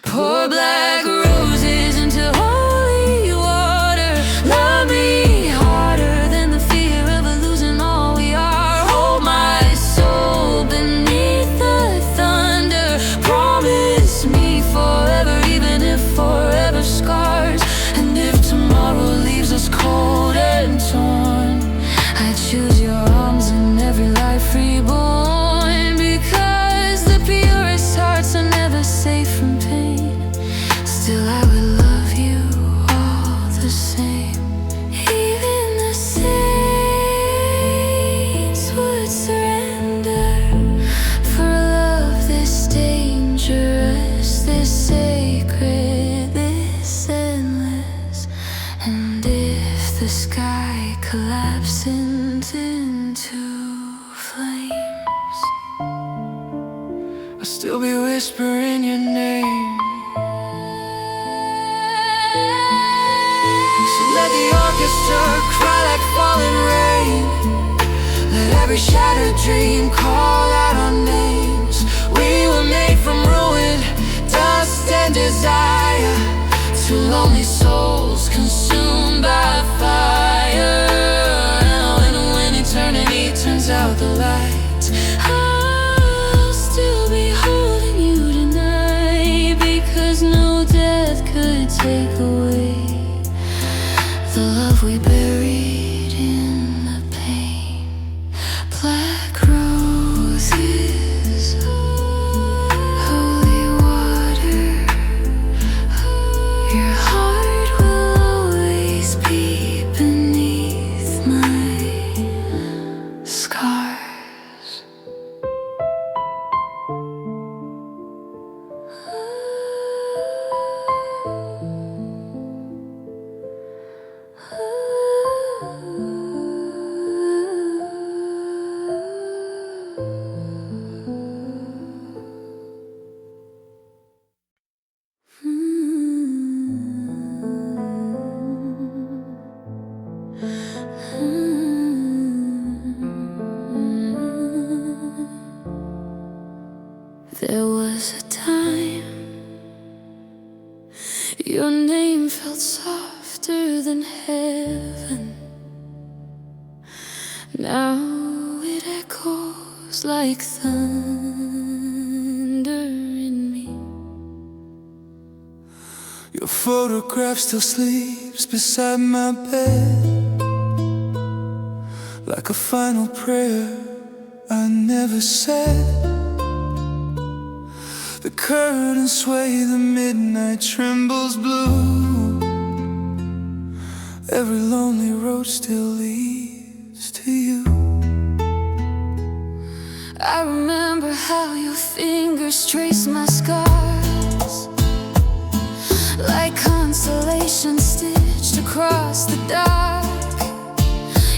Pour black roses into holy water. Love me harder than the fear of losing all we are. Hold my soul beneath the thunder. Promise me forever, even if forever scars. And if tomorrow leaves us cold and torn, I choose your arms in every life reborn, because the purest hearts are never safe from pain. Still I'll still be whispering your name. So let the orchestra cry like falling rain. Let every shattered dream call out our names. We were made from ruin, dust and desire. Two lonely souls consumed by fire. And when eternity turns out the light, I'll still be holding you tonight, because no death could take away the love we buried in the pain. Black roses, holy water. Your heart will always be beneath my scars. There was a time your name felt softer than heaven. Now it echoes like thunder in me. Your photograph still sleeps beside my bed, like a final prayer I never said. The curtains sway, the midnight trembles blue. Every lonely road still leads to you. I remember how your fingers trace my scars, like constellations stitched across the dark.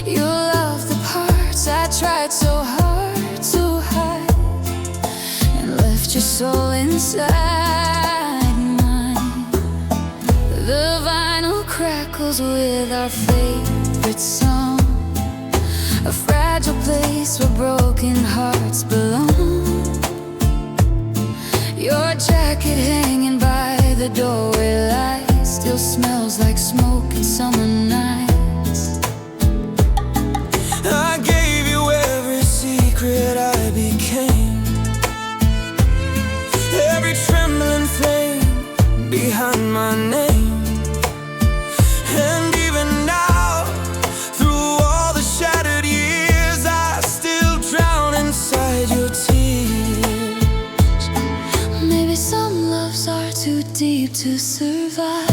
You love the parts I tried so hard to hide, and left your soul inside mine. The vinyl crackles with our favorite song, a fragile place where broken hearts belong. Your jacket hanging by the doorway light still smells like smoke in summer nights. I gave you every secret I became, every trembling flame behind my name. And even now, through all the shattered years, I still drown inside your tears. Maybe some loves are too deep to survive,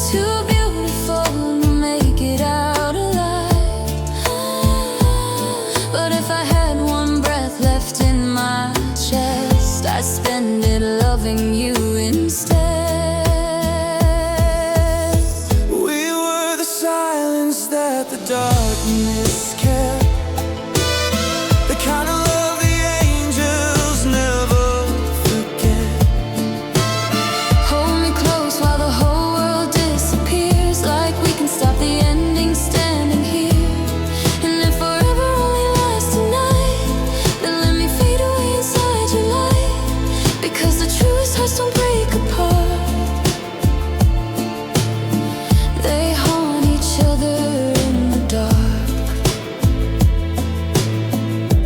too beautiful to make it out alive. But if I had one breath left in my chest, I'd spend it loving you instead. We were the silence that the darkness kept, the kind of love the angels never forget. Hold me close while the whole world disappears, like we can stop the ending standing here. And if forever only lasts tonight, then let me fade away inside your light, because the truest hearts don't break apart. They haunt each other in the dark.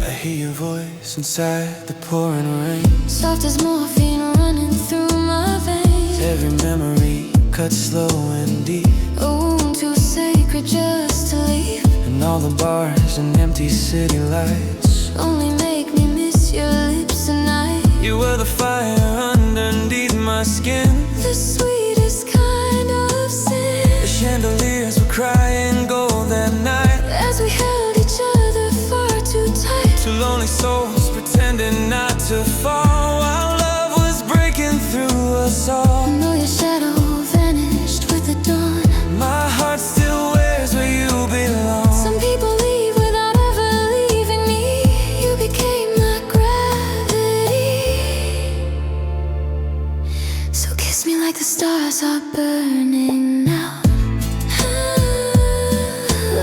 I hear your voice inside the pouring rain, soft as morphine running through my veins. Every memory cut slow and deep, oh, too sacred just to leave. And all the bars and empty city lights only make me miss your lips at night. You were the fire underneath my skin, the sweetest kind of sin. The chandeliers were crying gold that night, as we held each other far too tight. Two lonely souls pretending not to fall, while love was breaking through us all. I know your shadow vanished with the dawn. My heart still wears where you belong. Some people leave without ever leaving me. You became my gravity. stars are burning out.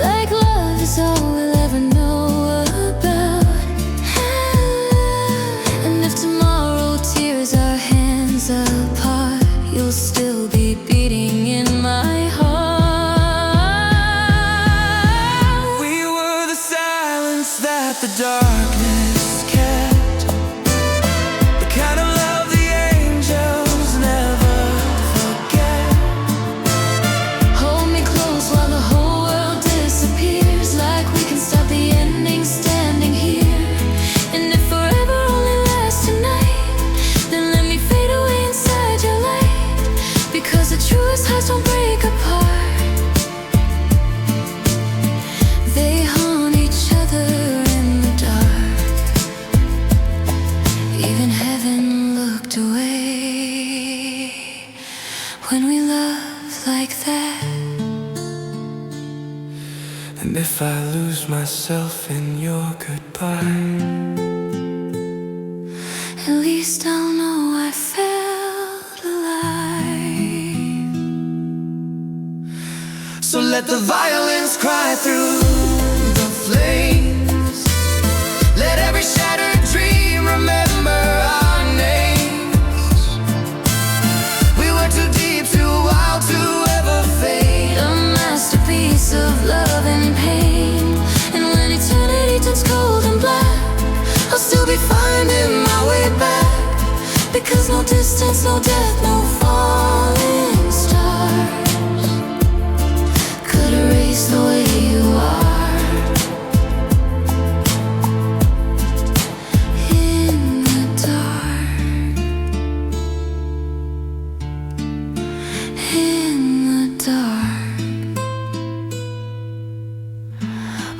Like love is all we'll ever know about. And if tomorrow tears our hands apart, you'll still be beating in my heart. We were the silence that the darkness kept, the kind of love the angels never forget. Hold me close while the whole world disappears, like we can stop the ending standing here. And if forever only lasts tonight, then let me fade away inside your light, because the truest hearts don't break apart. They haunt each other in the dark. Even heaven looked away when we love like that. And if I lose myself in your goodbye, At least I'll know I felt alive. so let the violins cry through the flames. Let every shattered dream remember our names. We were too deep, too wild to ever fade. A masterpiece of love and pain. And when eternity turns cold and black, I'll still be finding my way back, because no distance, no death, no falling stars could erase the way you are. In the dark, in the dark,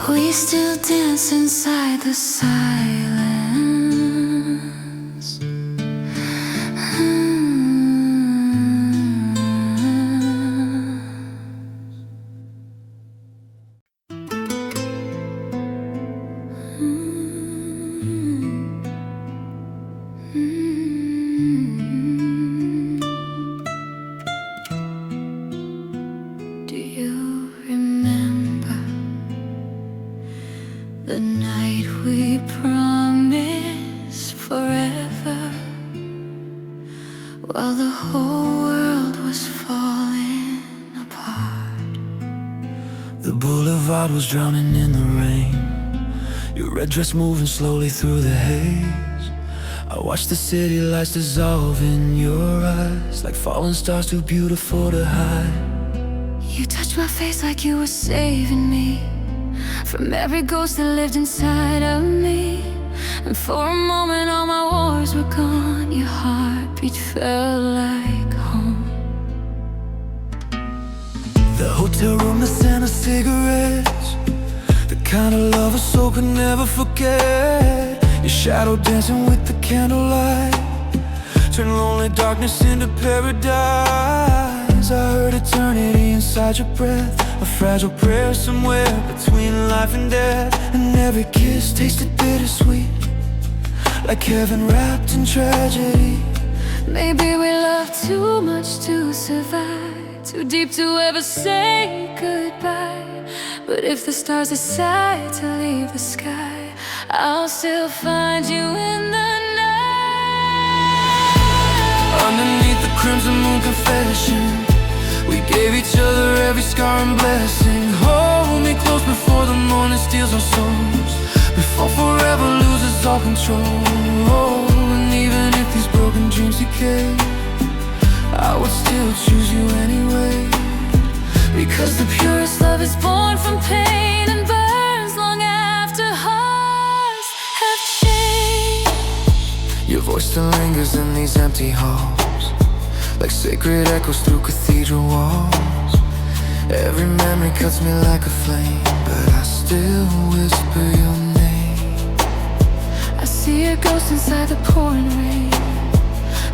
we still dance inside the silence. Do you remember the night we promised forever, while the whole world was falling apart? The boulevard was drowning in the rain, your red dress moving slowly through the haze. I watched the city lights dissolve in your eyes, like falling stars too beautiful to hide. You touched my face like you were saving me from every ghost that lived inside of me. And for a moment all my wars were gone. Your heartbeat felt like home. The hotel room, the scent of cigarettes, the kind of love a soul could never forget. Your shadow dancing with the candlelight, turn lonely darkness into paradise. I heard eternity inside your breath, a fragile prayer somewhere between life and death. And every kiss tasted bittersweet, like heaven wrapped in tragedy. Maybe we love too much to survive, too deep to ever say goodbye. But if the stars decide to leave the sky, I'll still find you in the night. Underneath the crimson moon confession, we gave each other every scar and blessing. Hold me close before the morning steals our souls, before forever loses all control. And even if these broken dreams decay, I would still choose you anyway, because the purest love is born from pain and burns long after hearts have changed. your voice still lingers in these empty halls, like sacred echoes through cathedral walls. Every memory cuts me like a flame, but I still whisper your name. I see a ghost inside the pouring rain,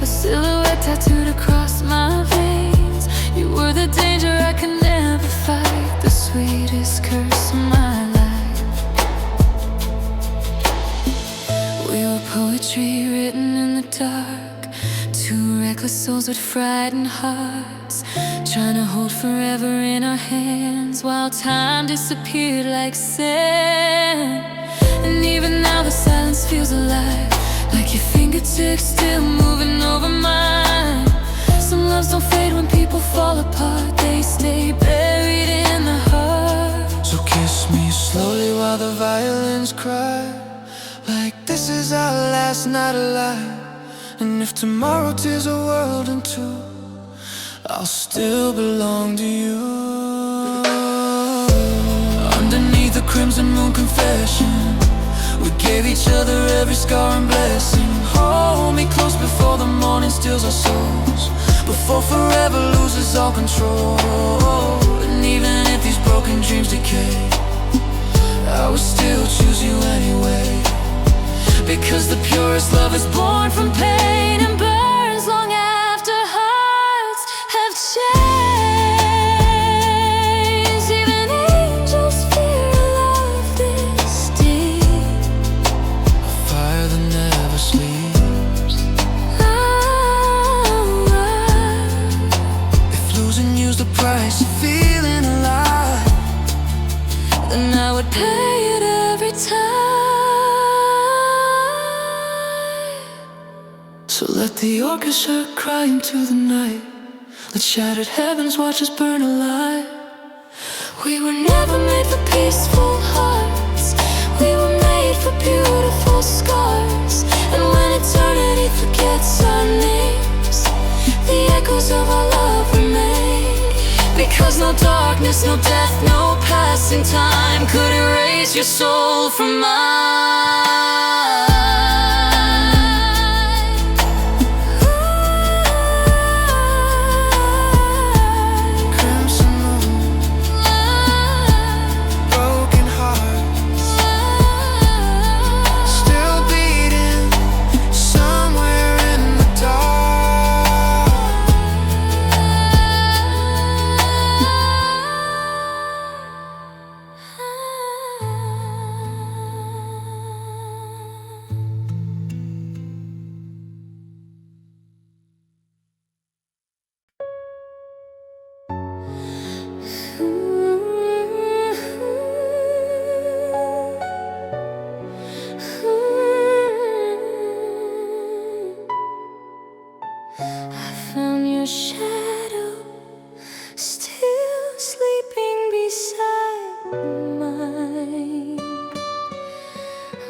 a silhouette tattooed across my veins. You were the danger I could never fight, the sweetest curse of my life. We were poetry written in the dark, two reckless souls with frightened hearts, trying to hold forever in our hands while time disappeared like sand. And even now the silence feels alive, like your fingertips still moving over mine. Some loves don't fade when people fall apart, they stay buried in the heart. So kiss me slowly while the violins cry, like this is our last night alive. And if tomorrow tears a world in two, I'll still belong to you. Underneath the crimson moon confession, we gave each other every scar and blessing. Hold me close before the morning steals our souls, before forever loses all control. And even if these broken dreams decay, I will still choose you anyway, because the purest love is born from pain and burns long after hearts have changed. Even angels fear a love this deep, a fire that never sleeps. If losing you's the price of feeling alive, then I would pay it every time. So let the orchestra cry into the night, let shattered heavens watch us burn alive. We were never made for peaceful hearts, we were made for beautiful scars. And when eternity forgets our names, the echoes of our love remain. Because no darkness, no death, no passing time could erase your soul from mine.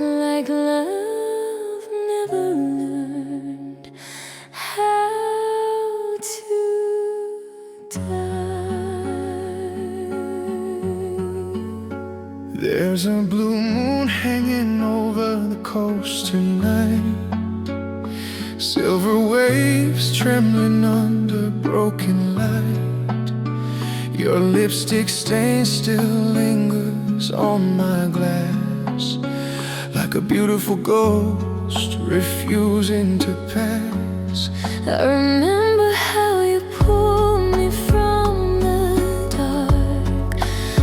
Like love never learned how to die. There's a blue moon hanging over the coast tonight, silver waves trembling under broken light. Your lipstick stain still lingers on my glass, like a beautiful ghost refusing to pass. I remember how you pulled me from the dark,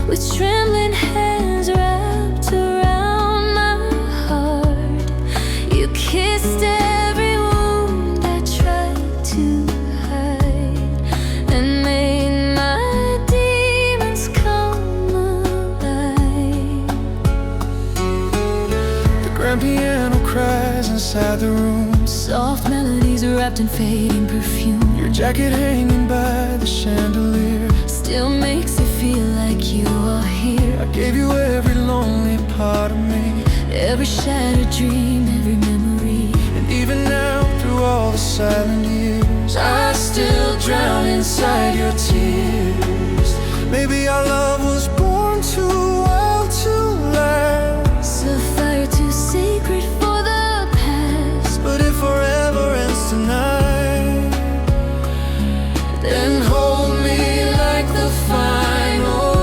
with trembling hands wrapped around my heart. You kissed every wound I tried to hide, and made my demons come alive. The grand piano cries inside the room, soft melodies wrapped in fading perfume. your jacket hanging by the chandelier Still makes it feel like you are here. I gave you every lonely part of me, Every shattered dream, every memory. and even now through all the silent years, I still drown inside your tears. Maybe our love was born too well to last, A fire too sacred for the past. but if forever ends tonight, then hold me like the final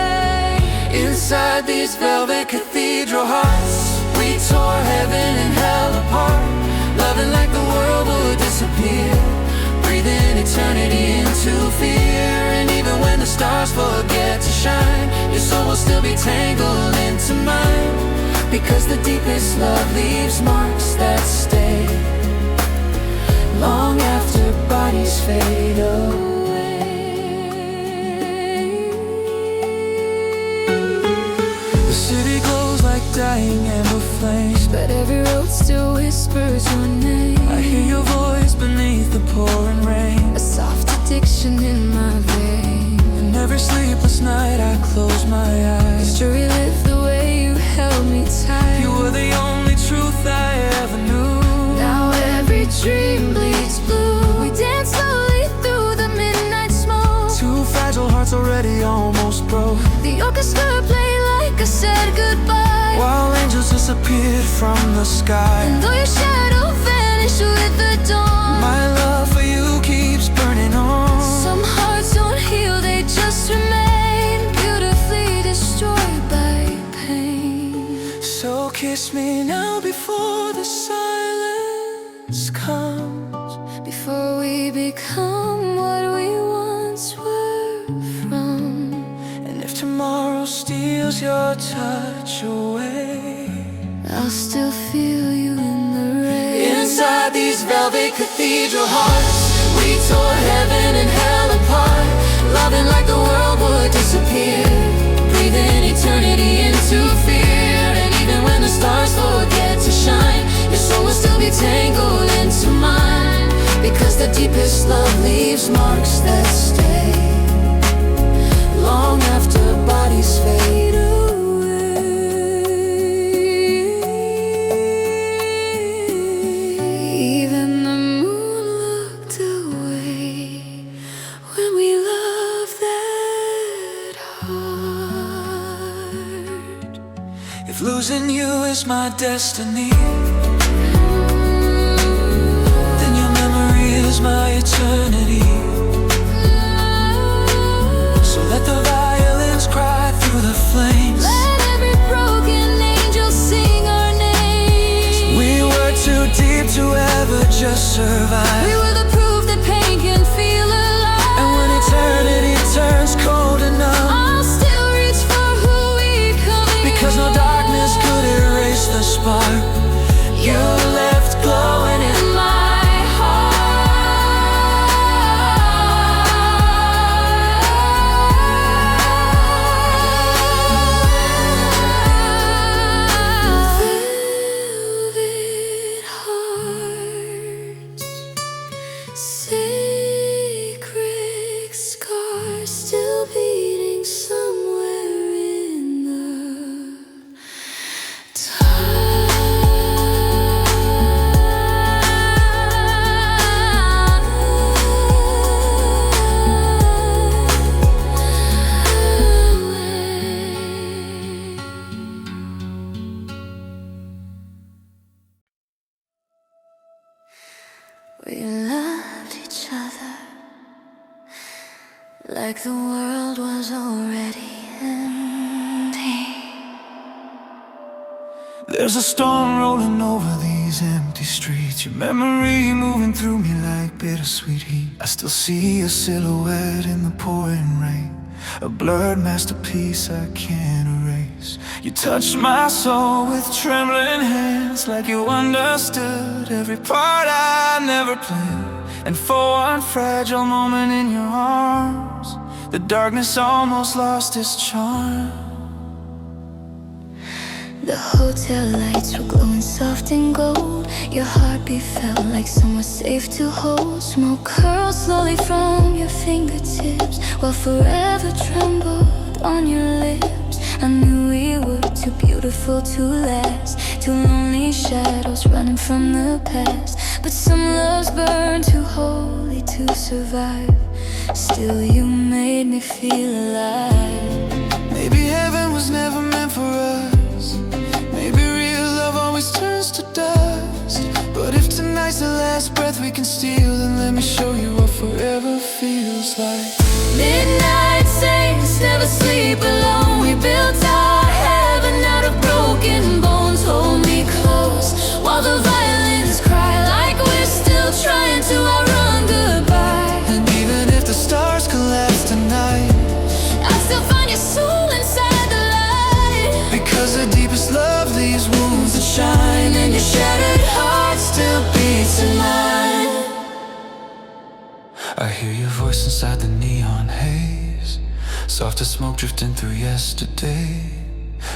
light. Inside these velvet cathedral hearts, we tore heaven and hell apart, loving like the world would disappear, breathing eternity into fear. And even when the stars forget to shine, your soul will still be tangled into mine, because the deepest love leaves marks that stay. long after bodies fade away. The city glows like dying amber flames, but every road still whispers your name. I hear your voice beneath the pouring rain, a soft addiction in my veins. and every sleepless night I close my eyes just to relive the way you held me tight. You were the only truth I ever knew. Now every dream bleeds blue. We dance slowly through the midnight smoke, Two fragile hearts already almost broke. the orchestra played like I said goodbye, while angels disappeared from the sky. and though your shadow vanished with the dawn, My love for you keeps burning on. some hearts don't heal, they just remain beautifully destroyed by pain. So kiss me now before the silence comes, Before we become what we once were from. and if tomorrow steals your touch away, I'll still feel you in the rain. inside these velvet cathedral hearts, we tore heaven and hell apart, loving like the world would disappear, breathing eternity into fear. And even when the stars forget to shine, your soul will still be tangled into mine, because the deepest love leaves marks that stay long after bodies fade away. Even the moon looked away when we loved that hard. If losing you is my destiny, then your memory is my eternity. So let the violins cry through the flames. Let every broken angel sing our names. We were too deep to ever just survive. We were the proof that pain can feel alive. And when eternity turns cold enough, I'll still reach for who we come, because no darkness could erase the spark you left glowing in my velvet hearts, sacred scars still beating somewhere in the we loved each other like the world was already ending. There's a storm rolling over these empty streets, your memory moving through me like bittersweet heat. I still see your silhouette in the pouring rain, a blurred masterpiece I can't erase. You touched my soul with trembling hands, like you understood every part I never planned. And for one fragile moment in your arms, the darkness almost lost its charm. The hotel lights were glowing soft and gold. Your heartbeat felt like somewhere safe to hold. Smoke curled slowly from your fingertips, while forever trembled on your lips. I knew we were too beautiful to last, two lonely shadows running from the past. But some loves burn too holy to survive. Still you made me feel alive. Maybe heaven was never meant for us, maybe real love always turns to dust. But if tonight's the last breath we can steal, then let me show you what forever feels like. Midnight saints never sleep alone. We built our heaven out of broken bones. Hold me close while the violins cry, like we're still trying to outrun goodbye. And even if the stars collapse tonight, I still find your soul inside the light, because the deepest love leaves wounds that shine, and your shattered heart still beats in mine. voice inside the neon haze, soft as smoke drifting through yesterday.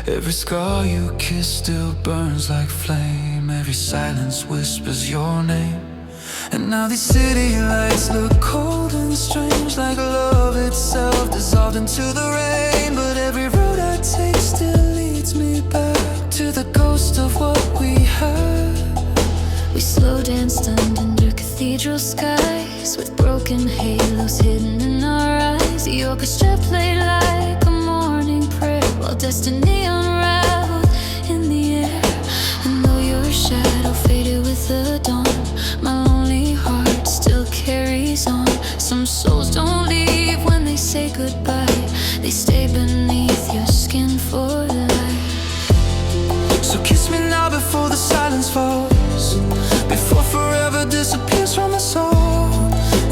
Every scar you kiss still burns like flame. Every silence whispers your name. And now these city lights look cold and strange, like love itself dissolved into the rain. But every road I take still leads me back to the ghost of what we had. We slow danced under cathedral skies, with broken halos hidden in our eyes. The orchestra played like a morning prayer, while destiny unraveled in the air. And though your shadow faded with the dawn, my lonely heart still carries on. Some souls don't leave when they say goodbye, they stay beneath your skin for life. So kiss me now before the silence falls, before forever disappears from the soul.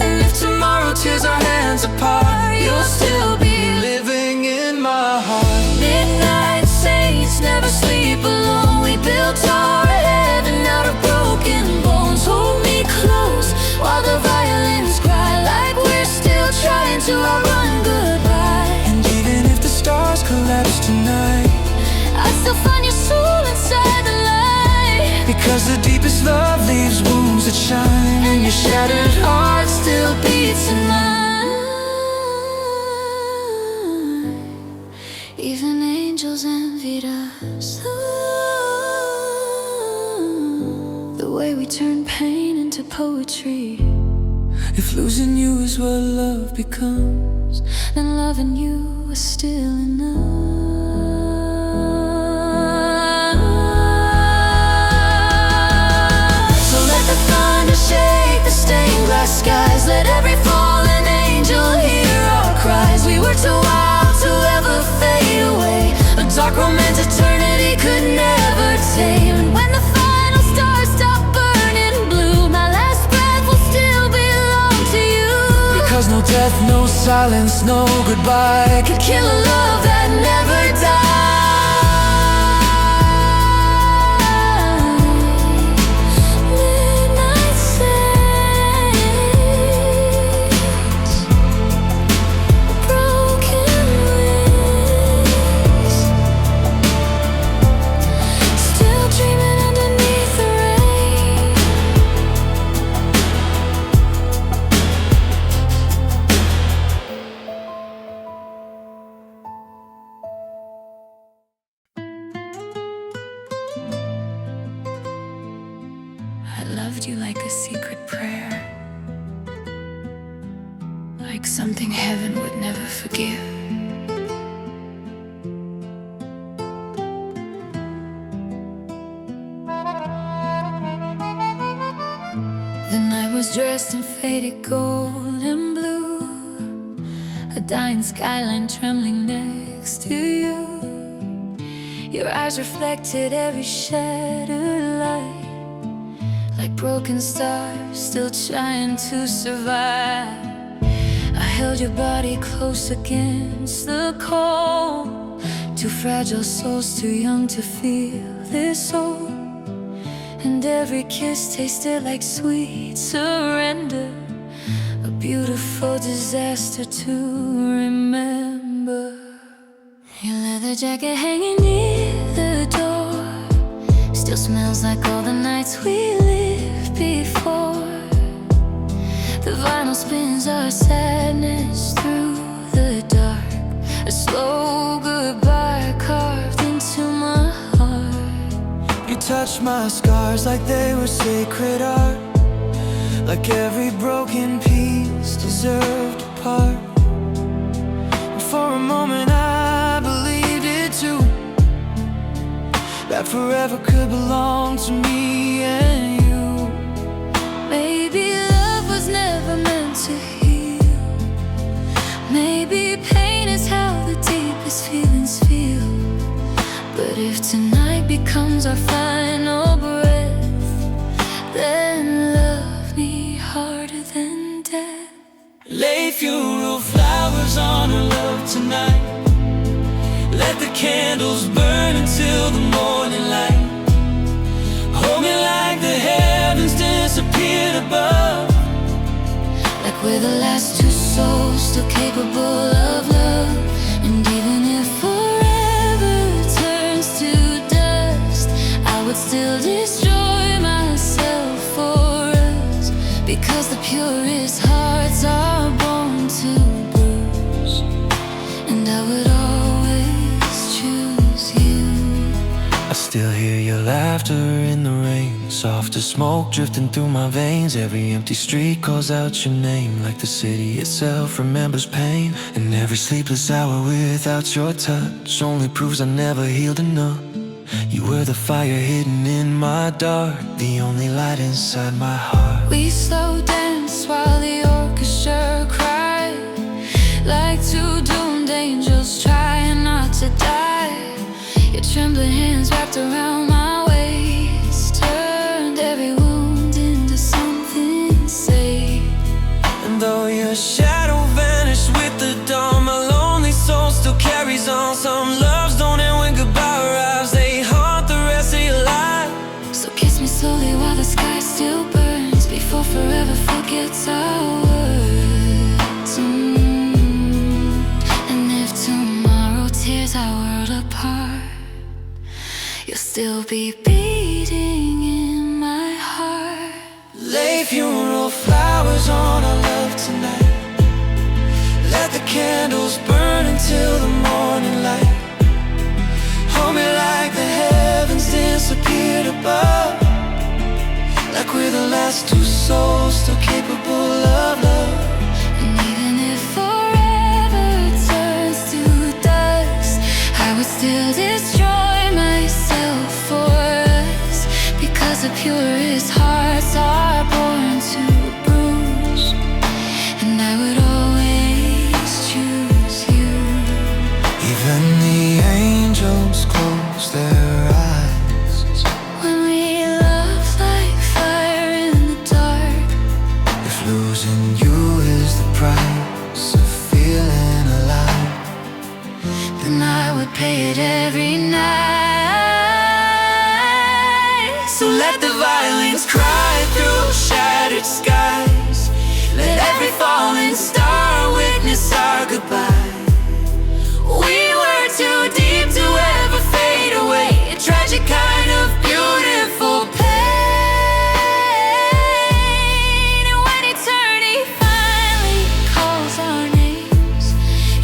And if tomorrow tears our hands apart, you'll still be living in my heart. Midnight saints never sleep alone. We built our heaven out of broken bones. Hold me close while the violins cry, like we're still trying to outrun goodbye. And even if the stars collapse tonight, I still find your soul inside the light. because the deepest love leaves wounds that shine, and your shattered heart still beats in mine. Even angels envied us. The way we turn pain into poetry. If losing you is what love becomes, then loving you is still enough. So let the thunder shake the stained glass skies. Let every fallen angel hear our cries. We were too wild to ever fade away. A dark romance eternity could never tame. And when the final stars stop burning blue, my last breath will still belong to you. because no death, no silence, no goodbye Could kill a love that never died. Midnight saints, broken wings, still dreaming underneath the rain. I loved you like a secret prayer, like something heaven would never forgive. The night was dressed in faded gold and blue, a dying skyline trembling next to you. Your eyes reflected every shattered light, like broken stars still trying to survive. I held your body close against the cold, two fragile souls too young to feel this soul. And every kiss tasted like sweet surrender, a beautiful disaster to remember. Your leather jacket hanging near the door still smells like all the nights we lived before. The vinyl spins our sadness through the dark, a slow goodbye carved into my heart. You touched my scars like they were sacred art, like every broken piece deserved a part. And for a moment I believed it too, that forever could belong to me and you. Maybe love was never meant to heal. Maybe pain is how the deepest feelings feel. But if tonight becomes our final breath, then love me harder than death. Lay funeral flowers on her love tonight. Let the candles burn until the morning light. Hold me like the heavens disappeared above, Like we're the last two soul still capable of love. And even if forever turns to dust, I would still destroy myself for us, because the purest hearts are born to bruise. And I would always choose you. I still hear your laughter in the rain, soft as smoke drifting through my veins. Every empty street calls out your name, like the city itself remembers pain. And every sleepless hour without your touch only proves I never healed enough. You were the fire hidden in my dark, the only light inside my heart. We slow dance while the orchestra cried, like two doomed angels trying not to die. Your trembling hands wrapped around my waist, turned every wound into something safe. And though your shadow vanished with the dawn, my lonely soul still carries on. Some loves don't end when goodbye arrives, they haunt the rest of your life. So kiss me slowly while the sky still burns, before forever forgets our words. And if tomorrow tears our world apart, you'll still be beating in my heart. Lay funeral flowers on our love tonight. Let the candles burn until the morning light. Hold me like the heavens disappeared above, like we're the last two souls still capable of love. And even if forever turns to dust, I would still destroy myself for us, because the purest hearts are born to bruise. And I would always choose you. Even the angels close their eyes when we love like fire in the dark. if losing you is the price of feeling alive, then I would pay it every night. So let the violins cry through shattered skies. Let every falling star witness our goodbye. We were too deep to ever fade away, a tragic kind of beautiful pain. And when eternity finally calls our names,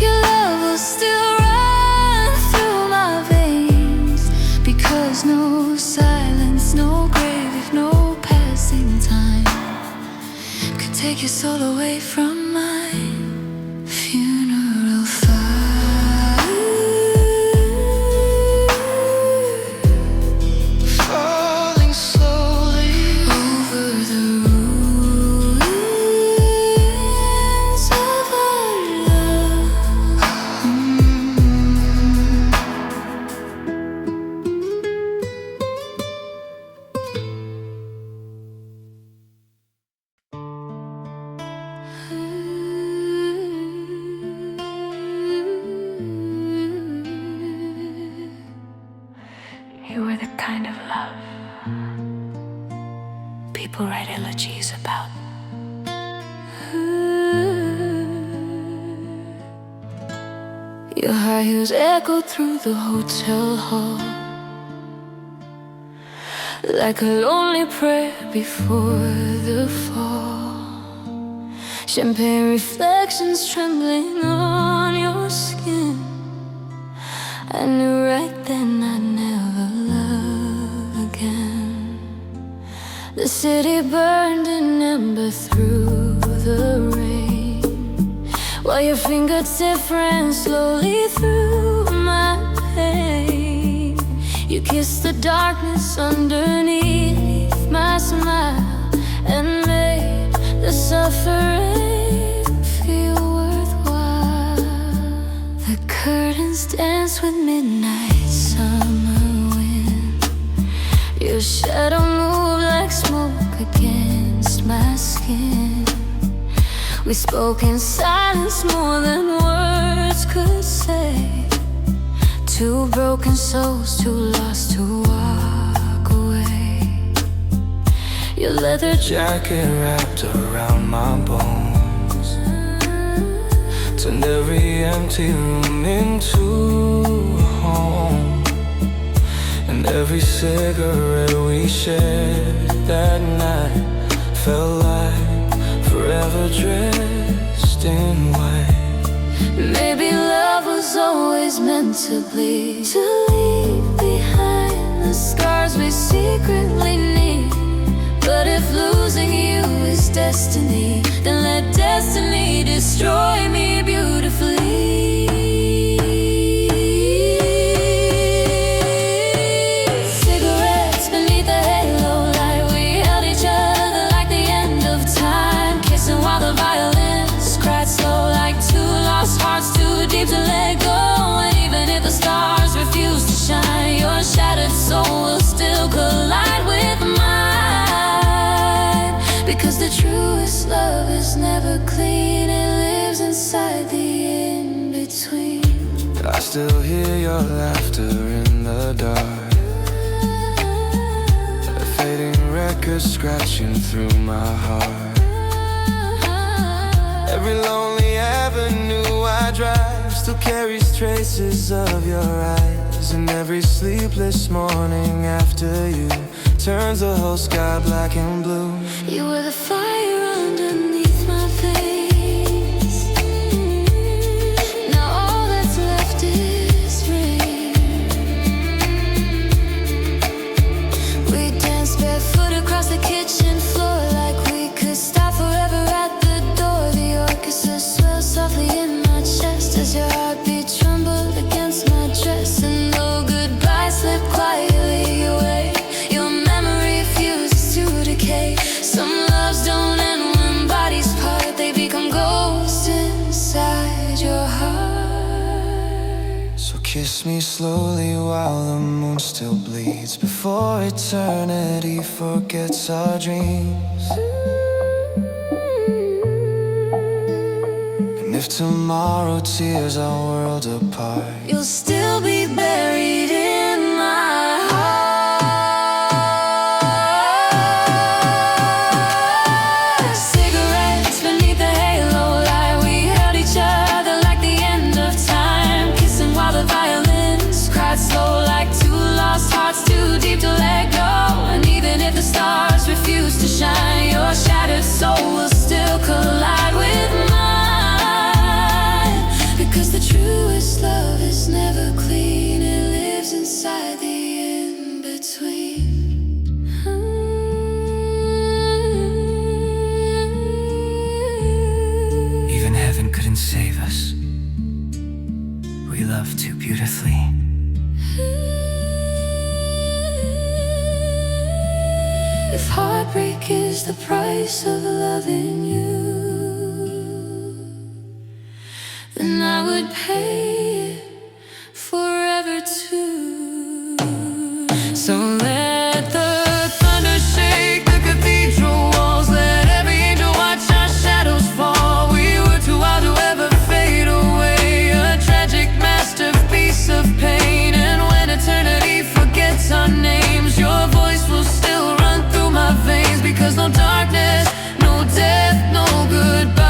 your love will still run through my veins, because no silence, no grave, no passing time could take your soul away from mine. Funeral fire, falling slowly over the ruins of our love. You were the kind of love people write elegies about. Your high heels echoed through the hotel hall, like a lonely prayer before the fall. Champagne reflections trembling on your skin. I knew right then I'd never love again. The city burned in ember through the rain, while your fingertips ran slowly through my pain. You kissed the darkness underneath my smile, and made the suffering feel worthwhile. The curtains dance with midnight summer wind. Your shadow moved like smoke against my skin. We spoke in silence more than words could say. Two broken souls, too lost to walk away. Your leather jacket wrapped around my bones. turned every empty room into a home. And every cigarette we shared that night felt like forever dressed in white. Maybe love was always meant to bleed, to leave behind the scars we secretly need. But if losing you is destiny, then let destiny destroy me beautifully. Cigarettes beneath the halo light, we held each other like the end of time, kissing while the violins cried slow, like two lost hearts too deep to let go. And even if the stars refuse to shine, your shattered soul will still collide with mine. Because the truest love is never clean, it lives inside the in-between. I still hear your laughter in the dark, a fading record scratching through my heart. Every lonely avenue I drive still carries traces of your eyes. And every sleepless morning after you turns the whole sky black and blue. You were the fire underneath my veins. Now all that's left is rain. We danced barefoot across the kitchen floor, like we could stop forever at the door. The orchestra swelled softly in my chest as your heartbeat trembled against my dress. And though goodbye slipped quietly away, your memory refuses to decay. Some loves don't end when bodies part, they become ghosts inside your heart. So kiss me slowly while the moon still bleeds, before eternity forgets our dreams. And if tomorrow tears our world apart, You'll still be buried in my heart. Cigarettes beneath the halo light, we held each other like the end of time, kissing while the violins cried slow, like two lost hearts too deep to let go. And even if the stars refuse to shine, your shattered soul will still collide with mine. Because the truest love is never clean, it lives inside the in-between. even heaven couldn't save us. We love too beautifully. If heartbreak is the price of loving you, then I would pay it forever too. So let the thunder shake the cathedral walls, let every angel watch our shadows fall. We were too wild to ever fade away, a tragic masterpiece of pain. And when eternity forgets our names, your voice will still run through my veins. Because no darkness, no death, no goodbye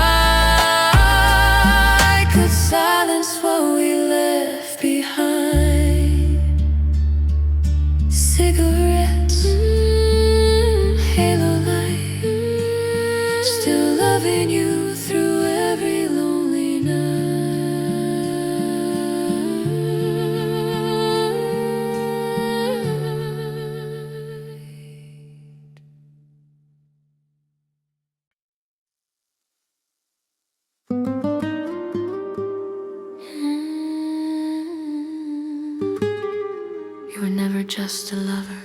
could silence what we left behind. Cigarettes, halo light, still loving you through every lonely You were never just a lover.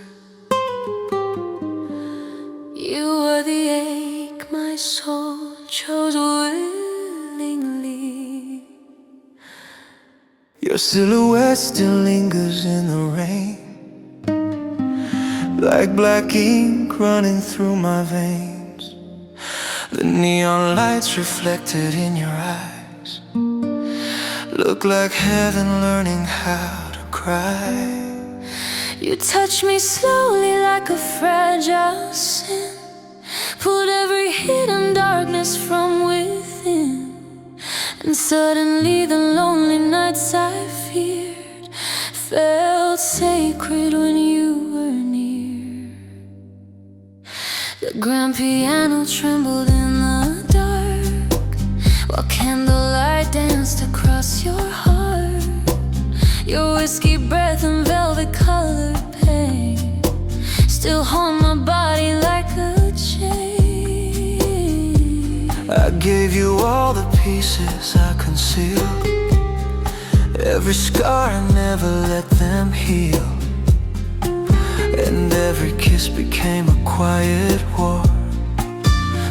You were the ache my soul chose willingly. Your silhouette still lingers in the rain, like black ink running through my veins. The neon lights reflected in your eyes look like heaven learning how to cry. You touched me slowly like a fragile sin, pulled every hidden darkness from within. And suddenly the lonely nights I feared felt sacred when you were near. The grand piano trembled in the dark, while candlelight danced across your heart. Your whiskey breath and velvet colored pain still haunt my body like a chain. I gave you all the pieces I concealed, every scar I never let them heal. And every kiss became a quiet war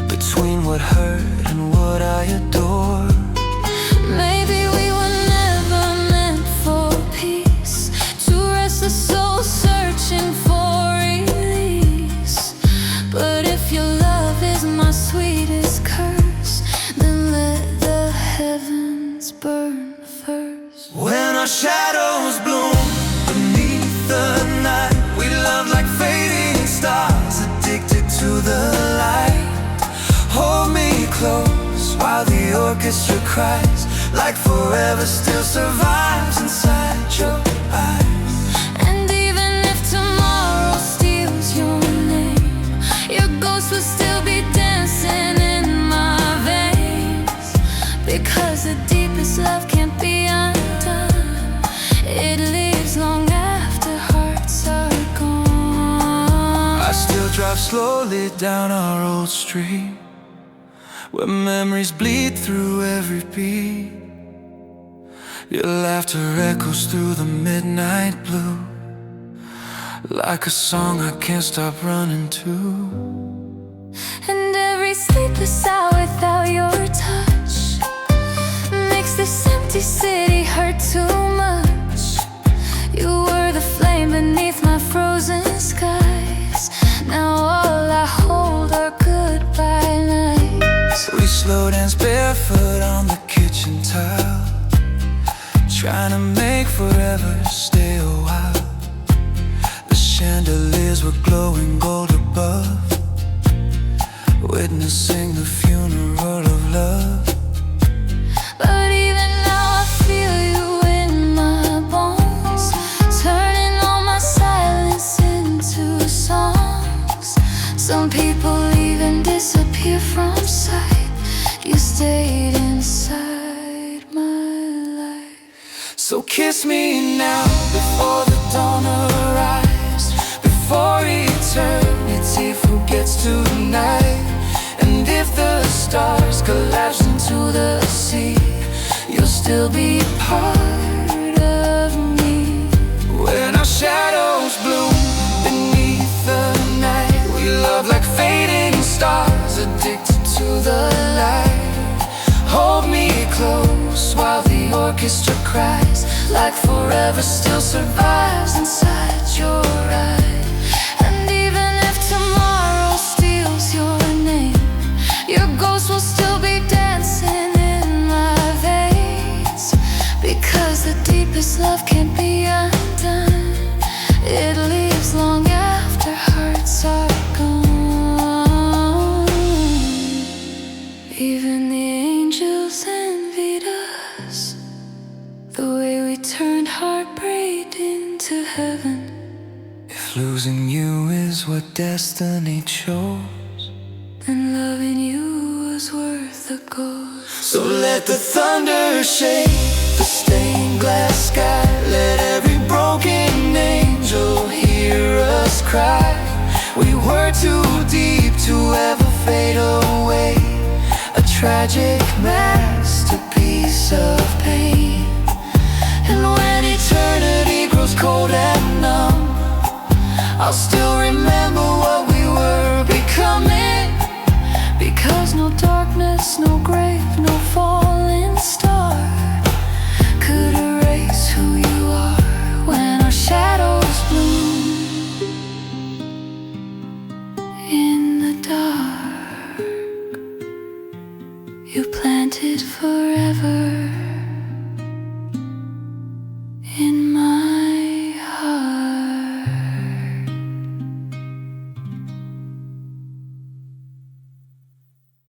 between what hurt and what I adore. Maybe we were never meant for peace, to rest the soul searching for release. But if your love is my sweetest curse, then let the heavens burn first. When our shadows bloom beneath the night, we love like fading stars, addicted to the light. Hold me close while the orchestra cries, like forever still survives inside your eyes. And even if tomorrow steals your name, your ghost will still be dancing in my veins. Because the deepest love can't be undone, it lives long after hearts are gone. I still drive slowly down our old street, where memories bleed through every beat. Your laughter echoes through the midnight blue, like a song I can't stop running to. And every sleepless hour without your touch makes this empty city hurt too much. You were the flame beneath my frozen skies. Now all I hold are goodbye nights. We slow dance barefoot on the kitchen tile, trying to make forever stay a while. The chandeliers were glowing gold above, witnessing the funeral of love. But even now I feel you in my bones, turning all my silence into songs. Some people even disappear from sight. You stayed inside my life. So kiss me now before the dawn arrives, before eternity forgets tonight. And if the stars collapse into the sea, you'll still be part of me. When our shadows bloom beneath the night, we love like fading stars, addicted to the light. Hold me close while the orchestra cries, like forever still survives inside your eyes. And even if tomorrow steals your name, your ghost will still be dancing in my veins. Because the deepest love can't be undone, it leaves long after hearts are gone. Even the angels envied us, the way we turned heartbreak into heaven. If losing you is what destiny chose, And loving you was worth the gold. so let the thunder shake the stained glass sky. Let every broken angel hear us cry. We were too deep to ever fade away, a tragic masterpiece of pain. And when eternity grows cold and numb, I'll still remember what we were becoming. Because no darkness, no grave, no falling star could erase who you are when our shadows bloom in the dark. You planted forever